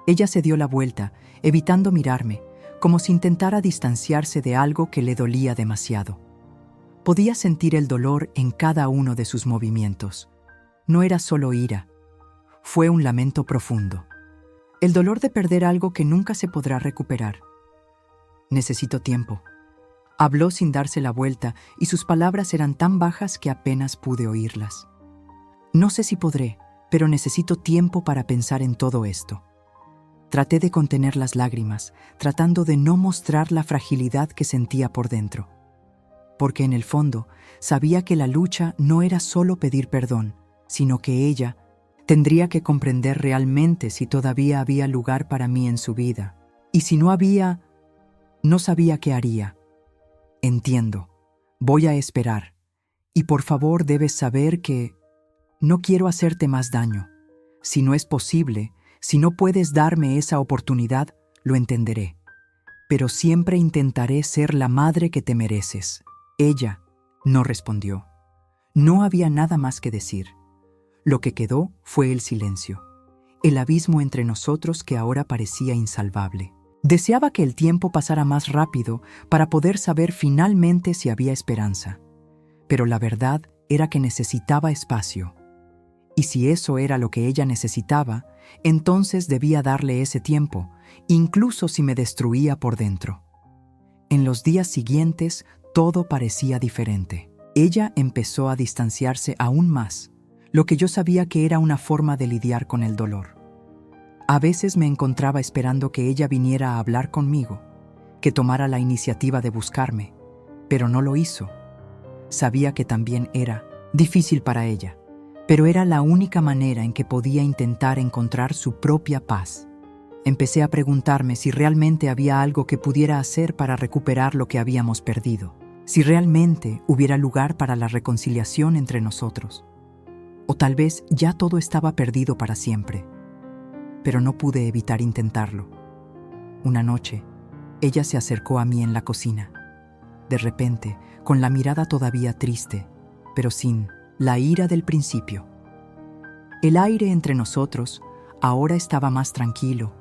Ella se dio la vuelta, evitando mirarme, como si intentara distanciarse de algo que le dolía demasiado. Podía sentir el dolor en cada uno de sus movimientos. No era solo ira, fue un lamento profundo. El dolor de perder algo que nunca se podrá recuperar. Necesito tiempo. Habló sin darse la vuelta y sus palabras eran tan bajas que apenas pude oírlas. No sé si podré, pero necesito tiempo para pensar en todo esto. Traté de contener las lágrimas, tratando de no mostrar la fragilidad que sentía por dentro. Porque en el fondo sabía que la lucha no era solo pedir perdón, sino que ella tendría que comprender realmente si todavía había lugar para mí en su vida. Y si no había, no sabía qué haría. Entiendo, voy a esperar. Y por favor debes saber que no quiero hacerte más daño. Si no es posible, si no puedes darme esa oportunidad, lo entenderé. Pero siempre intentaré ser la madre que te mereces. Ella no respondió. No había nada más que decir. Lo que quedó fue el silencio, el abismo entre nosotros que ahora parecía insalvable. Deseaba que el tiempo pasara más rápido para poder saber finalmente si había esperanza. Pero la verdad era que necesitaba espacio. Y si eso era lo que ella necesitaba, entonces debía darle ese tiempo, incluso si me destruía por dentro. En los días siguientes, todo parecía diferente. Ella empezó a distanciarse aún más, lo que yo sabía que era una forma de lidiar con el dolor. A veces me encontraba esperando que ella viniera a hablar conmigo, que tomara la iniciativa de buscarme, pero no lo hizo. Sabía que también era difícil para ella, pero era la única manera en que podía intentar encontrar su propia paz. Empecé a preguntarme si realmente había algo que pudiera hacer para recuperar lo que habíamos perdido, si realmente hubiera lugar para la reconciliación entre nosotros. O tal vez ya todo estaba perdido para siempre. Pero no pude evitar intentarlo. Una noche, ella se acercó a mí en la cocina. De repente, con la mirada todavía triste, pero sin la ira del principio. El aire entre nosotros ahora estaba más tranquilo,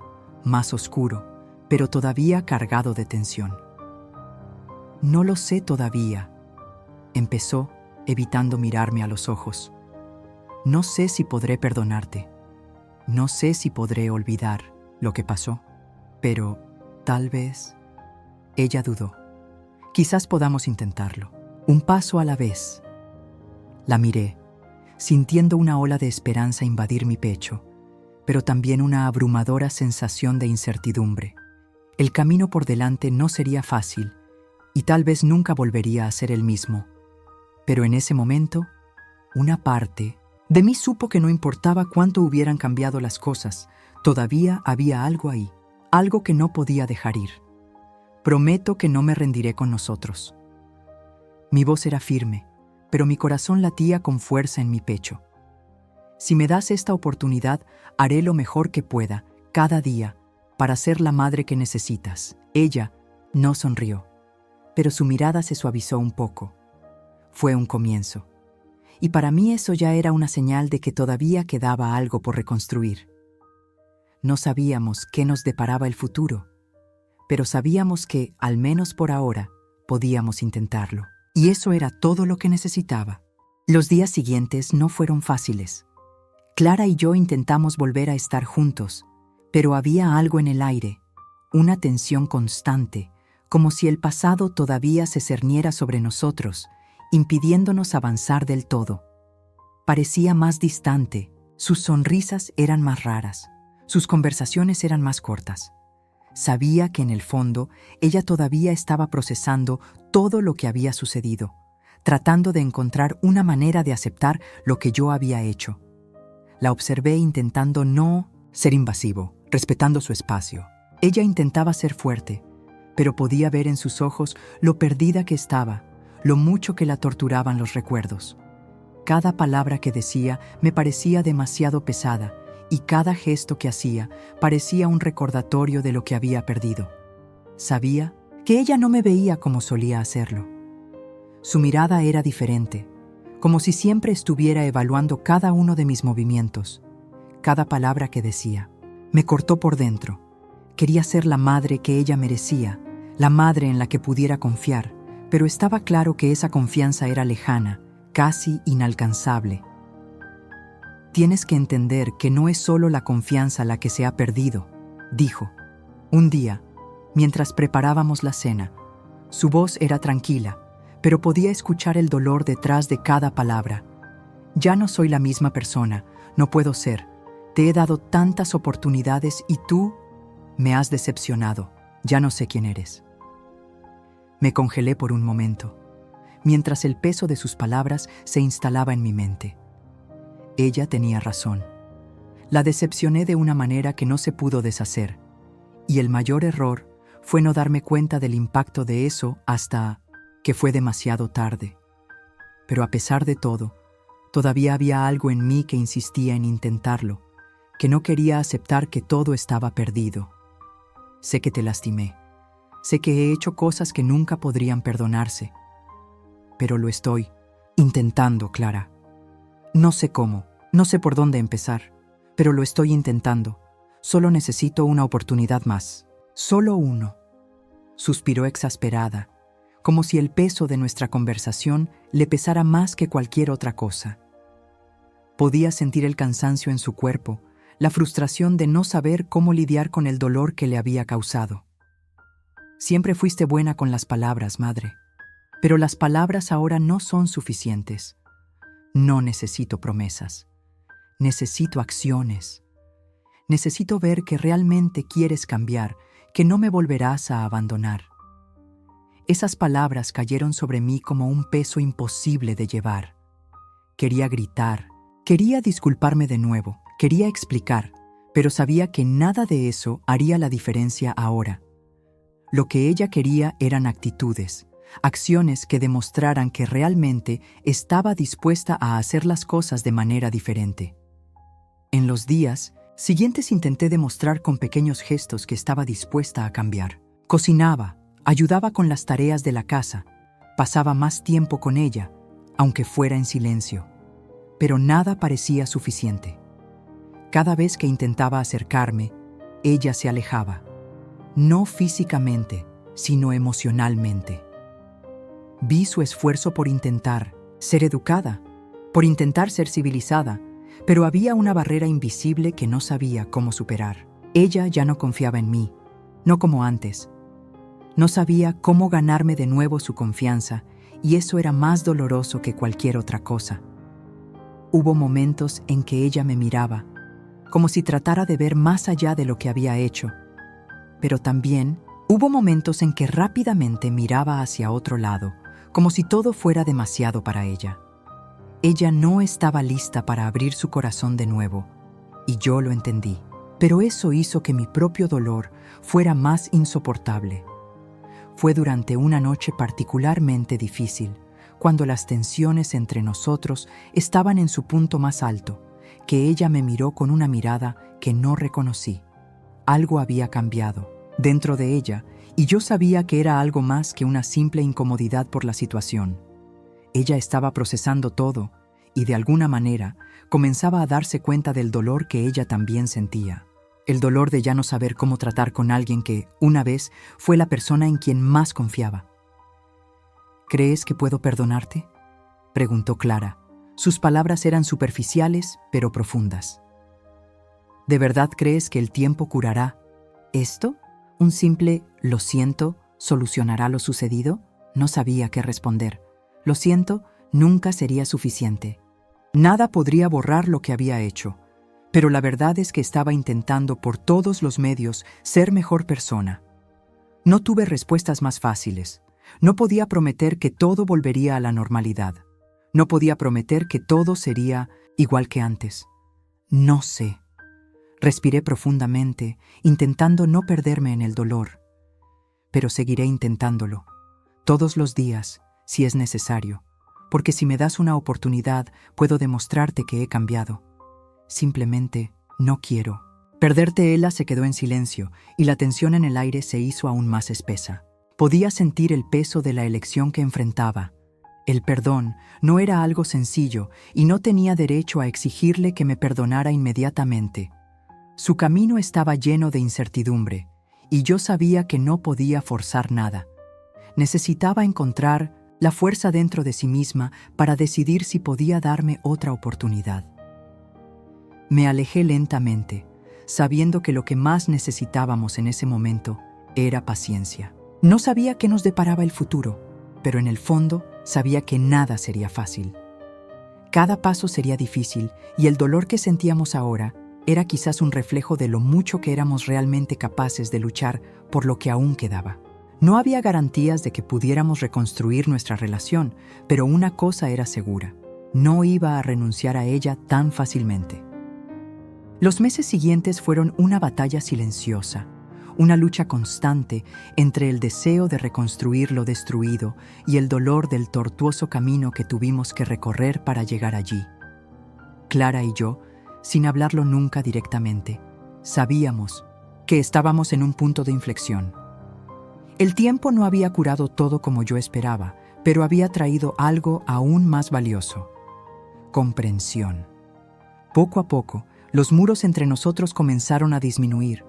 más oscuro, pero todavía cargado de tensión. No lo sé todavía, empezó, evitando mirarme a los ojos. No sé si podré perdonarte. No sé si podré olvidar lo que pasó, pero tal vez. Ella dudó. Quizás podamos intentarlo, un paso a la vez. La miré, sintiendo una ola de esperanza invadir mi pecho, pero también una abrumadora sensación de incertidumbre. El camino por delante no sería fácil, y tal vez nunca volvería a ser el mismo. Pero en ese momento, una parte de mí supo que no importaba cuánto hubieran cambiado las cosas, todavía había algo ahí, algo que no podía dejar ir. Prometo que no me rendiré con nosotros. Mi voz era firme, pero mi corazón latía con fuerza en mi pecho. Si me das esta oportunidad, haré lo mejor que pueda, cada día, para ser la madre que necesitas. Ella no sonrió, pero su mirada se suavizó un poco. Fue un comienzo. Y para mí eso ya era una señal de que todavía quedaba algo por reconstruir. No sabíamos qué nos deparaba el futuro, pero sabíamos que, al menos por ahora, podíamos intentarlo. Y eso era todo lo que necesitaba. Los días siguientes no fueron fáciles. Clara y yo intentamos volver a estar juntos, pero había algo en el aire, una tensión constante, como si el pasado todavía se cerniera sobre nosotros, impidiéndonos avanzar del todo. Parecía más distante, sus sonrisas eran más raras, sus conversaciones eran más cortas. Sabía que en el fondo ella todavía estaba procesando todo lo que había sucedido, tratando de encontrar una manera de aceptar lo que yo había hecho. La observé intentando no ser invasivo, respetando su espacio. Ella intentaba ser fuerte, pero podía ver en sus ojos lo perdida que estaba, lo mucho que la torturaban los recuerdos. Cada palabra que decía me parecía demasiado pesada, y cada gesto que hacía parecía un recordatorio de lo que había perdido. Sabía que ella no me veía como solía hacerlo. Su mirada era diferente, como si siempre estuviera evaluando cada uno de mis movimientos, cada palabra que decía. Me cortó por dentro. Quería ser la madre que ella merecía, la madre en la que pudiera confiar, pero estaba claro que esa confianza era lejana, casi inalcanzable. Tienes que entender que no es solo la confianza la que se ha perdido, dijo. Un día, mientras preparábamos la cena, su voz era tranquila, pero podía escuchar el dolor detrás de cada palabra. Ya no soy la misma persona, no puedo ser. Te he dado tantas oportunidades y tú me has decepcionado. Ya no sé quién eres. Me congelé por un momento, mientras el peso de sus palabras se instalaba en mi mente. Ella tenía razón. La decepcioné de una manera que no se pudo deshacer, y el mayor error fue no darme cuenta del impacto de eso hasta que fue demasiado tarde. Pero a pesar de todo, todavía había algo en mí que insistía en intentarlo, que no quería aceptar que todo estaba perdido. Sé que te lastimé. Sé que he hecho cosas que nunca podrían perdonarse. Pero lo estoy intentando, Clara. No sé cómo, no sé por dónde empezar, pero lo estoy intentando. Solo necesito una oportunidad más. Solo uno. Suspiró exasperada, como si el peso de nuestra conversación le pesara más que cualquier otra cosa. Podía sentir el cansancio en su cuerpo, la frustración de no saber cómo lidiar con el dolor que le había causado. Siempre fuiste buena con las palabras, madre, pero las palabras ahora no son suficientes. No necesito promesas. Necesito acciones. Necesito ver que realmente quieres cambiar, que no me volverás a abandonar. Esas palabras cayeron sobre mí como un peso imposible de llevar. Quería gritar, quería disculparme de nuevo, quería explicar, pero sabía que nada de eso haría la diferencia ahora. Lo que ella quería eran actitudes, acciones que demostraran que realmente estaba dispuesta a hacer las cosas de manera diferente. En los días siguientes intenté demostrar con pequeños gestos que estaba dispuesta a cambiar. Cocinaba, ayudaba con las tareas de la casa, pasaba más tiempo con ella, aunque fuera en silencio. Pero nada parecía suficiente. Cada vez que intentaba acercarme, ella se alejaba. No físicamente, sino emocionalmente. Vi su esfuerzo por intentar ser educada, por intentar ser civilizada, pero había una barrera invisible que no sabía cómo superar. Ella ya no confiaba en mí, no como antes. No sabía cómo ganarme de nuevo su confianza, y eso era más doloroso que cualquier otra cosa. Hubo momentos en que ella me miraba, como si tratara de ver más allá de lo que había hecho. Pero también hubo momentos en que rápidamente miraba hacia otro lado, como si todo fuera demasiado para ella. Ella no estaba lista para abrir su corazón de nuevo, y yo lo entendí. Pero eso hizo que mi propio dolor fuera más insoportable. Fue durante una noche particularmente difícil, cuando las tensiones entre nosotros estaban en su punto más alto, que ella me miró con una mirada que no reconocí. Algo había cambiado dentro de ella, y yo sabía que era algo más que una simple incomodidad por la situación. Ella estaba procesando todo, y de alguna manera comenzaba a darse cuenta del dolor que ella también sentía. El dolor de ya no saber cómo tratar con alguien que, una vez, fue la persona en quien más confiaba. ¿Crees que puedo perdonarte?, preguntó Clara. Sus palabras eran superficiales, pero profundas. ¿De verdad crees que el tiempo curará esto? ¿Un simple «lo siento» solucionará lo sucedido? No sabía qué responder. Lo siento nunca sería suficiente. Nada podría borrar lo que había hecho. Pero la verdad es que estaba intentando por todos los medios ser mejor persona. No tuve respuestas más fáciles. No podía prometer que todo volvería a la normalidad. No podía prometer que todo sería igual que antes. No sé. Respiré profundamente, intentando no perderme en el dolor. Pero seguiré intentándolo. Todos los días, si es necesario. Porque si me das una oportunidad, puedo demostrarte que he cambiado. Simplemente no quiero. Perderte. Ella se quedó en silencio, y la tensión en el aire se hizo aún más espesa. Podía sentir el peso de la elección que enfrentaba. El perdón no era algo sencillo y no tenía derecho a exigirle que me perdonara inmediatamente. Su camino estaba lleno de incertidumbre y yo sabía que no podía forzar nada. Necesitaba encontrar la fuerza dentro de sí misma para decidir si podía darme otra oportunidad. Me alejé lentamente, sabiendo que lo que más necesitábamos en ese momento era paciencia. No sabía qué nos deparaba el futuro, pero en el fondo sabía que nada sería fácil. Cada paso sería difícil y el dolor que sentíamos ahora era quizás un reflejo de lo mucho que éramos realmente capaces de luchar por lo que aún quedaba. No había garantías de que pudiéramos reconstruir nuestra relación, pero una cosa era segura: no iba a renunciar a ella tan fácilmente. Los meses siguientes fueron una batalla silenciosa, una lucha constante entre el deseo de reconstruir lo destruido y el dolor del tortuoso camino que tuvimos que recorrer para llegar allí. Clara y yo, sin hablarlo nunca directamente, sabíamos que estábamos en un punto de inflexión. El tiempo no había curado todo como yo esperaba, pero había traído algo aún más valioso: comprensión. Poco a poco, los muros entre nosotros comenzaron a disminuir,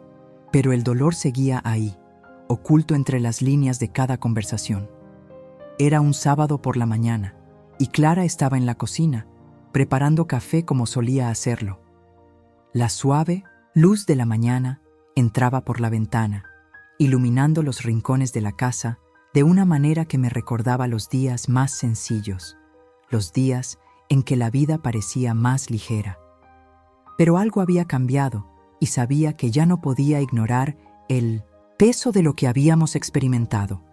pero el dolor seguía ahí, oculto entre las líneas de cada conversación. Era un sábado por la mañana, y Clara estaba en la cocina, preparando café como solía hacerlo. La suave luz de la mañana entraba por la ventana, iluminando los rincones de la casa de una manera que me recordaba los días más sencillos, los días en que la vida parecía más ligera. Pero algo había cambiado y sabía que ya no podía ignorar el peso de lo que habíamos experimentado.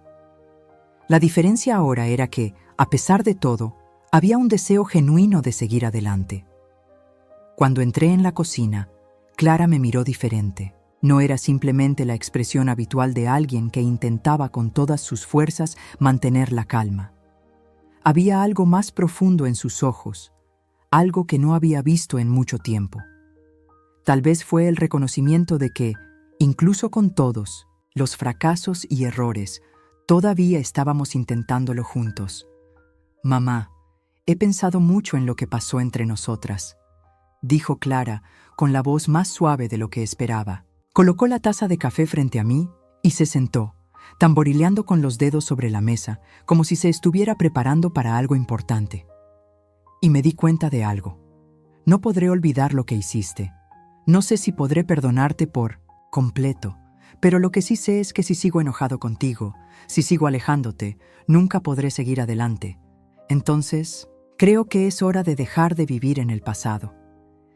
La diferencia ahora era que, a pesar de todo, había un deseo genuino de seguir adelante. Cuando entré en la cocina, Clara me miró diferente. No era simplemente la expresión habitual de alguien que intentaba con todas sus fuerzas mantener la calma. Había algo más profundo en sus ojos, algo que no había visto en mucho tiempo. Tal vez fue el reconocimiento de que, incluso con todos los fracasos y errores, todavía estábamos intentándolo juntos. «Mamá, he pensado mucho en lo que pasó entre nosotras», dijo Clara con la voz más suave de lo que esperaba. Colocó la taza de café frente a mí y se sentó, tamborileando con los dedos sobre la mesa, como si se estuviera preparando para algo importante. Y me di cuenta de algo. No podré olvidar lo que hiciste. No sé si podré perdonarte por completo, pero lo que sí sé es que si sigo enojado contigo, si sigo alejándote, nunca podré seguir adelante. Entonces, creo que es hora de dejar de vivir en el pasado.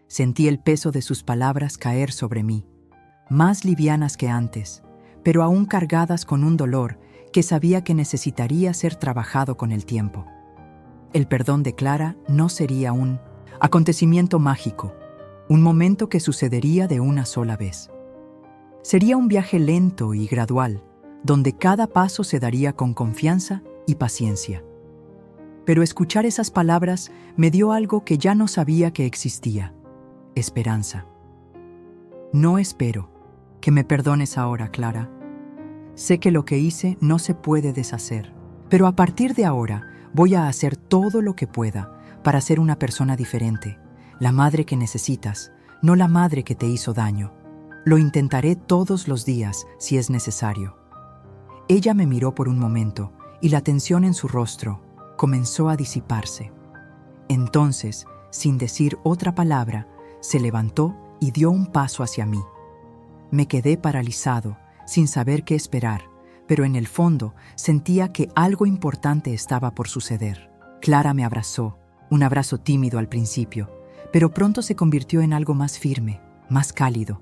Sentí el peso de sus palabras caer sobre mí, más livianas que antes, pero aún cargadas con un dolor que sabía que necesitaría ser trabajado con el tiempo. El perdón de Clara no sería un acontecimiento mágico, un momento que sucedería de una sola vez. Sería un viaje lento y gradual, donde cada paso se daría con confianza y paciencia. Pero escuchar esas palabras me dio algo que ya no sabía que existía: esperanza. No espero que me perdones ahora, Clara. Sé que lo que hice no se puede deshacer, pero a partir de ahora voy a hacer todo lo que pueda para ser una persona diferente, la madre que necesitas, no la madre que te hizo daño. Lo intentaré todos los días si es necesario. Ella me miró por un momento y la tensión en su rostro comenzó a disiparse. Entonces, sin decir otra palabra, se levantó y dio un paso hacia mí. Me quedé paralizado, sin saber qué esperar, pero en el fondo sentía que algo importante estaba por suceder. Clara me abrazó, un abrazo tímido al principio, pero pronto se convirtió en algo más firme, más cálido.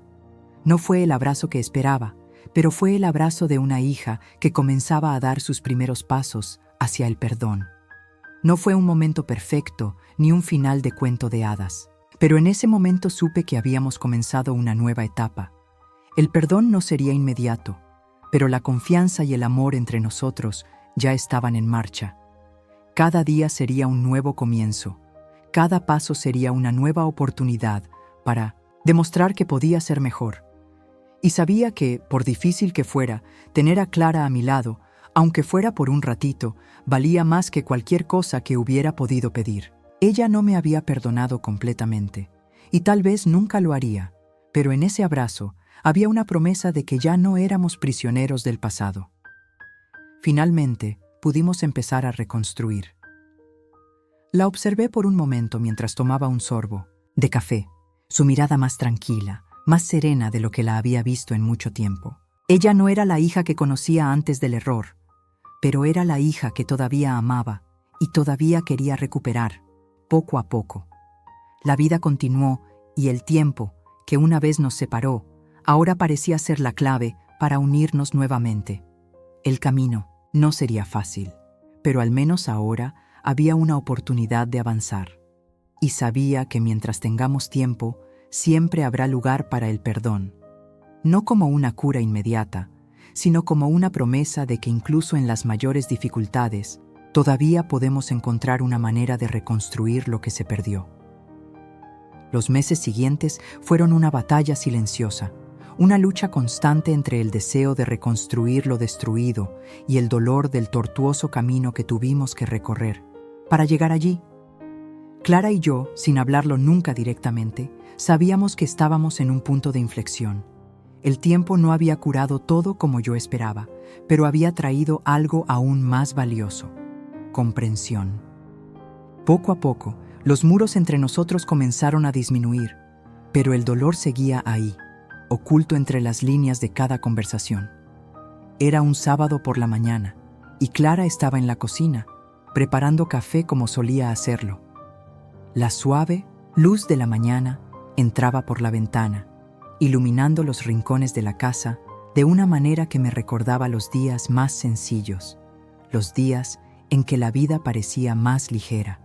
No fue el abrazo que esperaba, pero fue el abrazo de una hija que comenzaba a dar sus primeros pasos hacia el perdón. No fue un momento perfecto, ni un final de cuento de hadas, pero en ese momento supe que habíamos comenzado una nueva etapa. El perdón no sería inmediato, pero la confianza y el amor entre nosotros ya estaban en marcha. Cada día sería un nuevo comienzo. Cada paso sería una nueva oportunidad para demostrar que podía ser mejor. Y sabía que, por difícil que fuera, tener a Clara a mi lado Aunque fuera por un ratito, valía más que cualquier cosa que hubiera podido pedir. Ella no me había perdonado completamente, y tal vez nunca lo haría, pero en ese abrazo había una promesa de que ya no éramos prisioneros del pasado. Finalmente, pudimos empezar a reconstruir. La observé por un momento mientras tomaba un sorbo de café, su mirada más tranquila, más serena de lo que la había visto en mucho tiempo. Ella no era la hija que conocía antes del error, pero era la hija que todavía amaba y todavía quería recuperar, poco a poco. La vida continuó y el tiempo, que una vez nos separó, ahora parecía ser la clave para unirnos nuevamente. El camino no sería fácil, pero al menos ahora había una oportunidad de avanzar. Y sabía que mientras tengamos tiempo, siempre habrá lugar para el perdón. No como una cura inmediata, sino como una promesa de que incluso en las mayores dificultades, todavía podemos encontrar una manera de reconstruir lo que se perdió. Los meses siguientes fueron una batalla silenciosa, una lucha constante entre el deseo de reconstruir lo destruido y el dolor del tortuoso camino que tuvimos que recorrer para llegar allí. Clara y yo, sin hablarlo nunca directamente, sabíamos que estábamos en un punto de inflexión. El tiempo no había curado todo como yo esperaba, pero había traído algo aún más valioso: comprensión. Poco a poco, los muros entre nosotros comenzaron a disminuir, pero el dolor seguía ahí, oculto entre las líneas de cada conversación. Era un sábado por la mañana, y Clara estaba en la cocina, preparando café como solía hacerlo. La suave luz de la mañana entraba por la ventana, iluminando los rincones de la casa de una manera que me recordaba los días más sencillos, los días en que la vida parecía más ligera.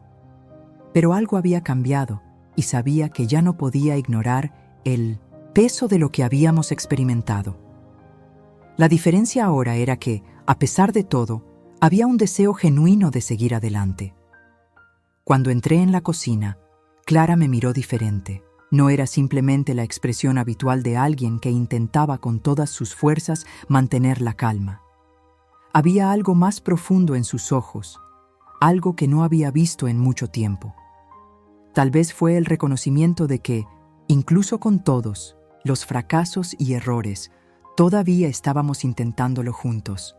Pero algo había cambiado y sabía que ya no podía ignorar el peso de lo que habíamos experimentado. La diferencia ahora era que, a pesar de todo, había un deseo genuino de seguir adelante. Cuando entré en la cocina, Clara me miró diferente. No era simplemente la expresión habitual de alguien que intentaba con todas sus fuerzas mantener la calma. Había algo más profundo en sus ojos, algo que no había visto en mucho tiempo. Tal vez fue el reconocimiento de que, incluso con todos los fracasos y errores, todavía estábamos intentándolo juntos.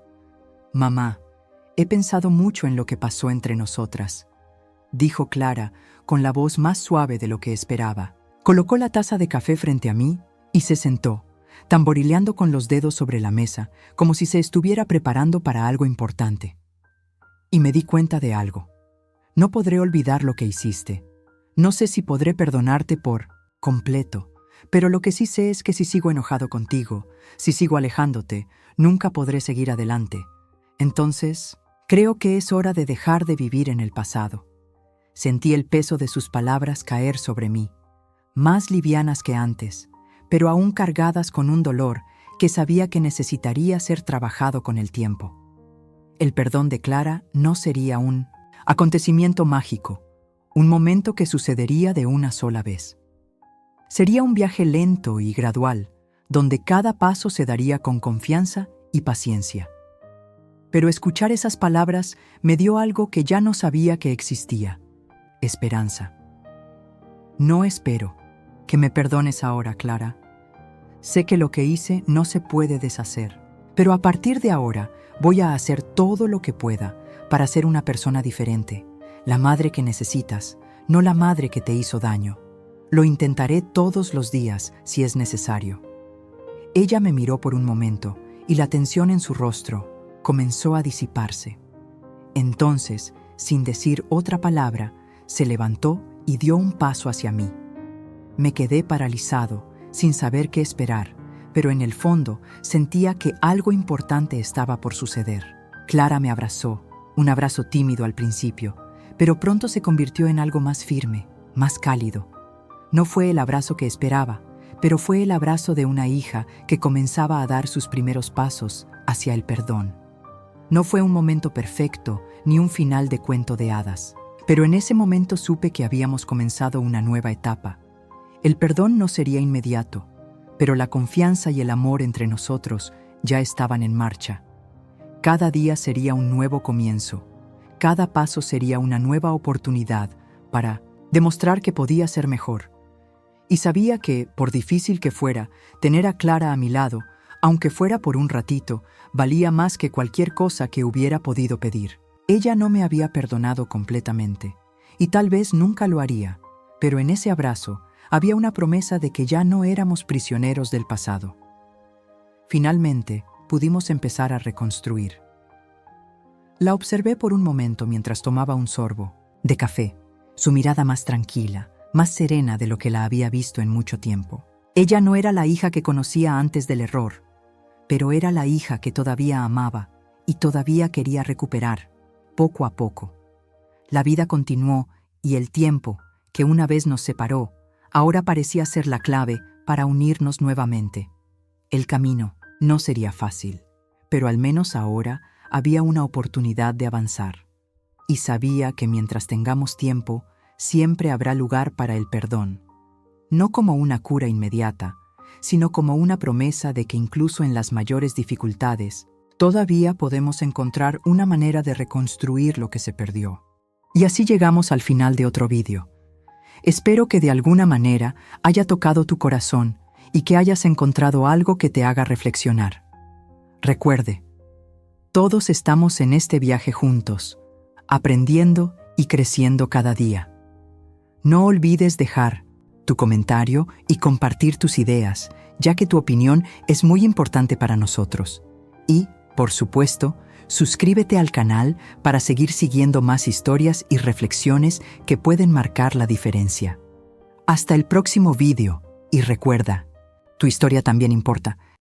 «Mamá, he pensado mucho en lo que pasó entre nosotras», dijo Clara con la voz más suave de lo que esperaba. Colocó la taza de café frente a mí y se sentó, tamborileando con los dedos sobre la mesa, como si se estuviera preparando para algo importante. Y me di cuenta de algo. No podré olvidar lo que hiciste. No sé si podré perdonarte por completo, pero lo que sí sé es que si sigo enojado contigo, si sigo alejándote, nunca podré seguir adelante. Entonces, creo que es hora de dejar de vivir en el pasado. Sentí el peso de sus palabras caer sobre mí, más livianas que antes, pero aún cargadas con un dolor que sabía que necesitaría ser trabajado con el tiempo. El perdón de Clara no sería un acontecimiento mágico, un momento que sucedería de una sola vez. Sería un viaje lento y gradual, donde cada paso se daría con confianza y paciencia. Pero escuchar esas palabras me dio algo que ya no sabía que existía: esperanza. No espero que me perdones ahora, Clara. Sé que lo que hice no se puede deshacer, pero a partir de ahora voy a hacer todo lo que pueda para ser una persona diferente, la madre que necesitas, no la madre que te hizo daño. Lo intentaré todos los días si es necesario. Ella me miró por un momento y la tensión en su rostro comenzó a disiparse. Entonces, sin decir otra palabra, se levantó y dio un paso hacia mí. Me quedé paralizado, sin saber qué esperar, pero en el fondo sentía que algo importante estaba por suceder. Clara me abrazó, un abrazo tímido al principio, pero pronto se convirtió en algo más firme, más cálido. No fue el abrazo que esperaba, pero fue el abrazo de una hija que comenzaba a dar sus primeros pasos hacia el perdón. No fue un momento perfecto ni un final de cuento de hadas, pero en ese momento supe que habíamos comenzado una nueva etapa. El perdón no sería inmediato, pero la confianza y el amor entre nosotros ya estaban en marcha. Cada día sería un nuevo comienzo. Cada paso sería una nueva oportunidad para demostrar que podía ser mejor. Y sabía que, por difícil que fuera, tener a Clara a mi lado, aunque fuera por un ratito, valía más que cualquier cosa que hubiera podido pedir. Ella no me había perdonado completamente, y tal vez nunca lo haría, pero en ese abrazo había una promesa de que ya no éramos prisioneros del pasado. Finalmente, pudimos empezar a reconstruir. La observé por un momento mientras tomaba un sorbo de café, su mirada más tranquila, más serena de lo que la había visto en mucho tiempo. Ella no era la hija que conocía antes del error, pero era la hija que todavía amaba y todavía quería recuperar, poco a poco. La vida continuó y el tiempo, que una vez nos separó, ahora parecía ser la clave para unirnos nuevamente. El camino no sería fácil, pero al menos ahora había una oportunidad de avanzar. Y sabía que mientras tengamos tiempo, siempre habrá lugar para el perdón. No como una cura inmediata, sino como una promesa de que incluso en las mayores dificultades, todavía podemos encontrar una manera de reconstruir lo que se perdió. Y así llegamos al final de otro vídeo. Espero que de alguna manera haya tocado tu corazón y que hayas encontrado algo que te haga reflexionar. Recuerde, todos estamos en este viaje juntos, aprendiendo y creciendo cada día. No olvides dejar tu comentario y compartir tus ideas, ya que tu opinión es muy importante para nosotros. Y, por supuesto, suscríbete al canal para seguir siguiendo más historias y reflexiones que pueden marcar la diferencia. Hasta el próximo vídeo, y recuerda, tu historia también importa.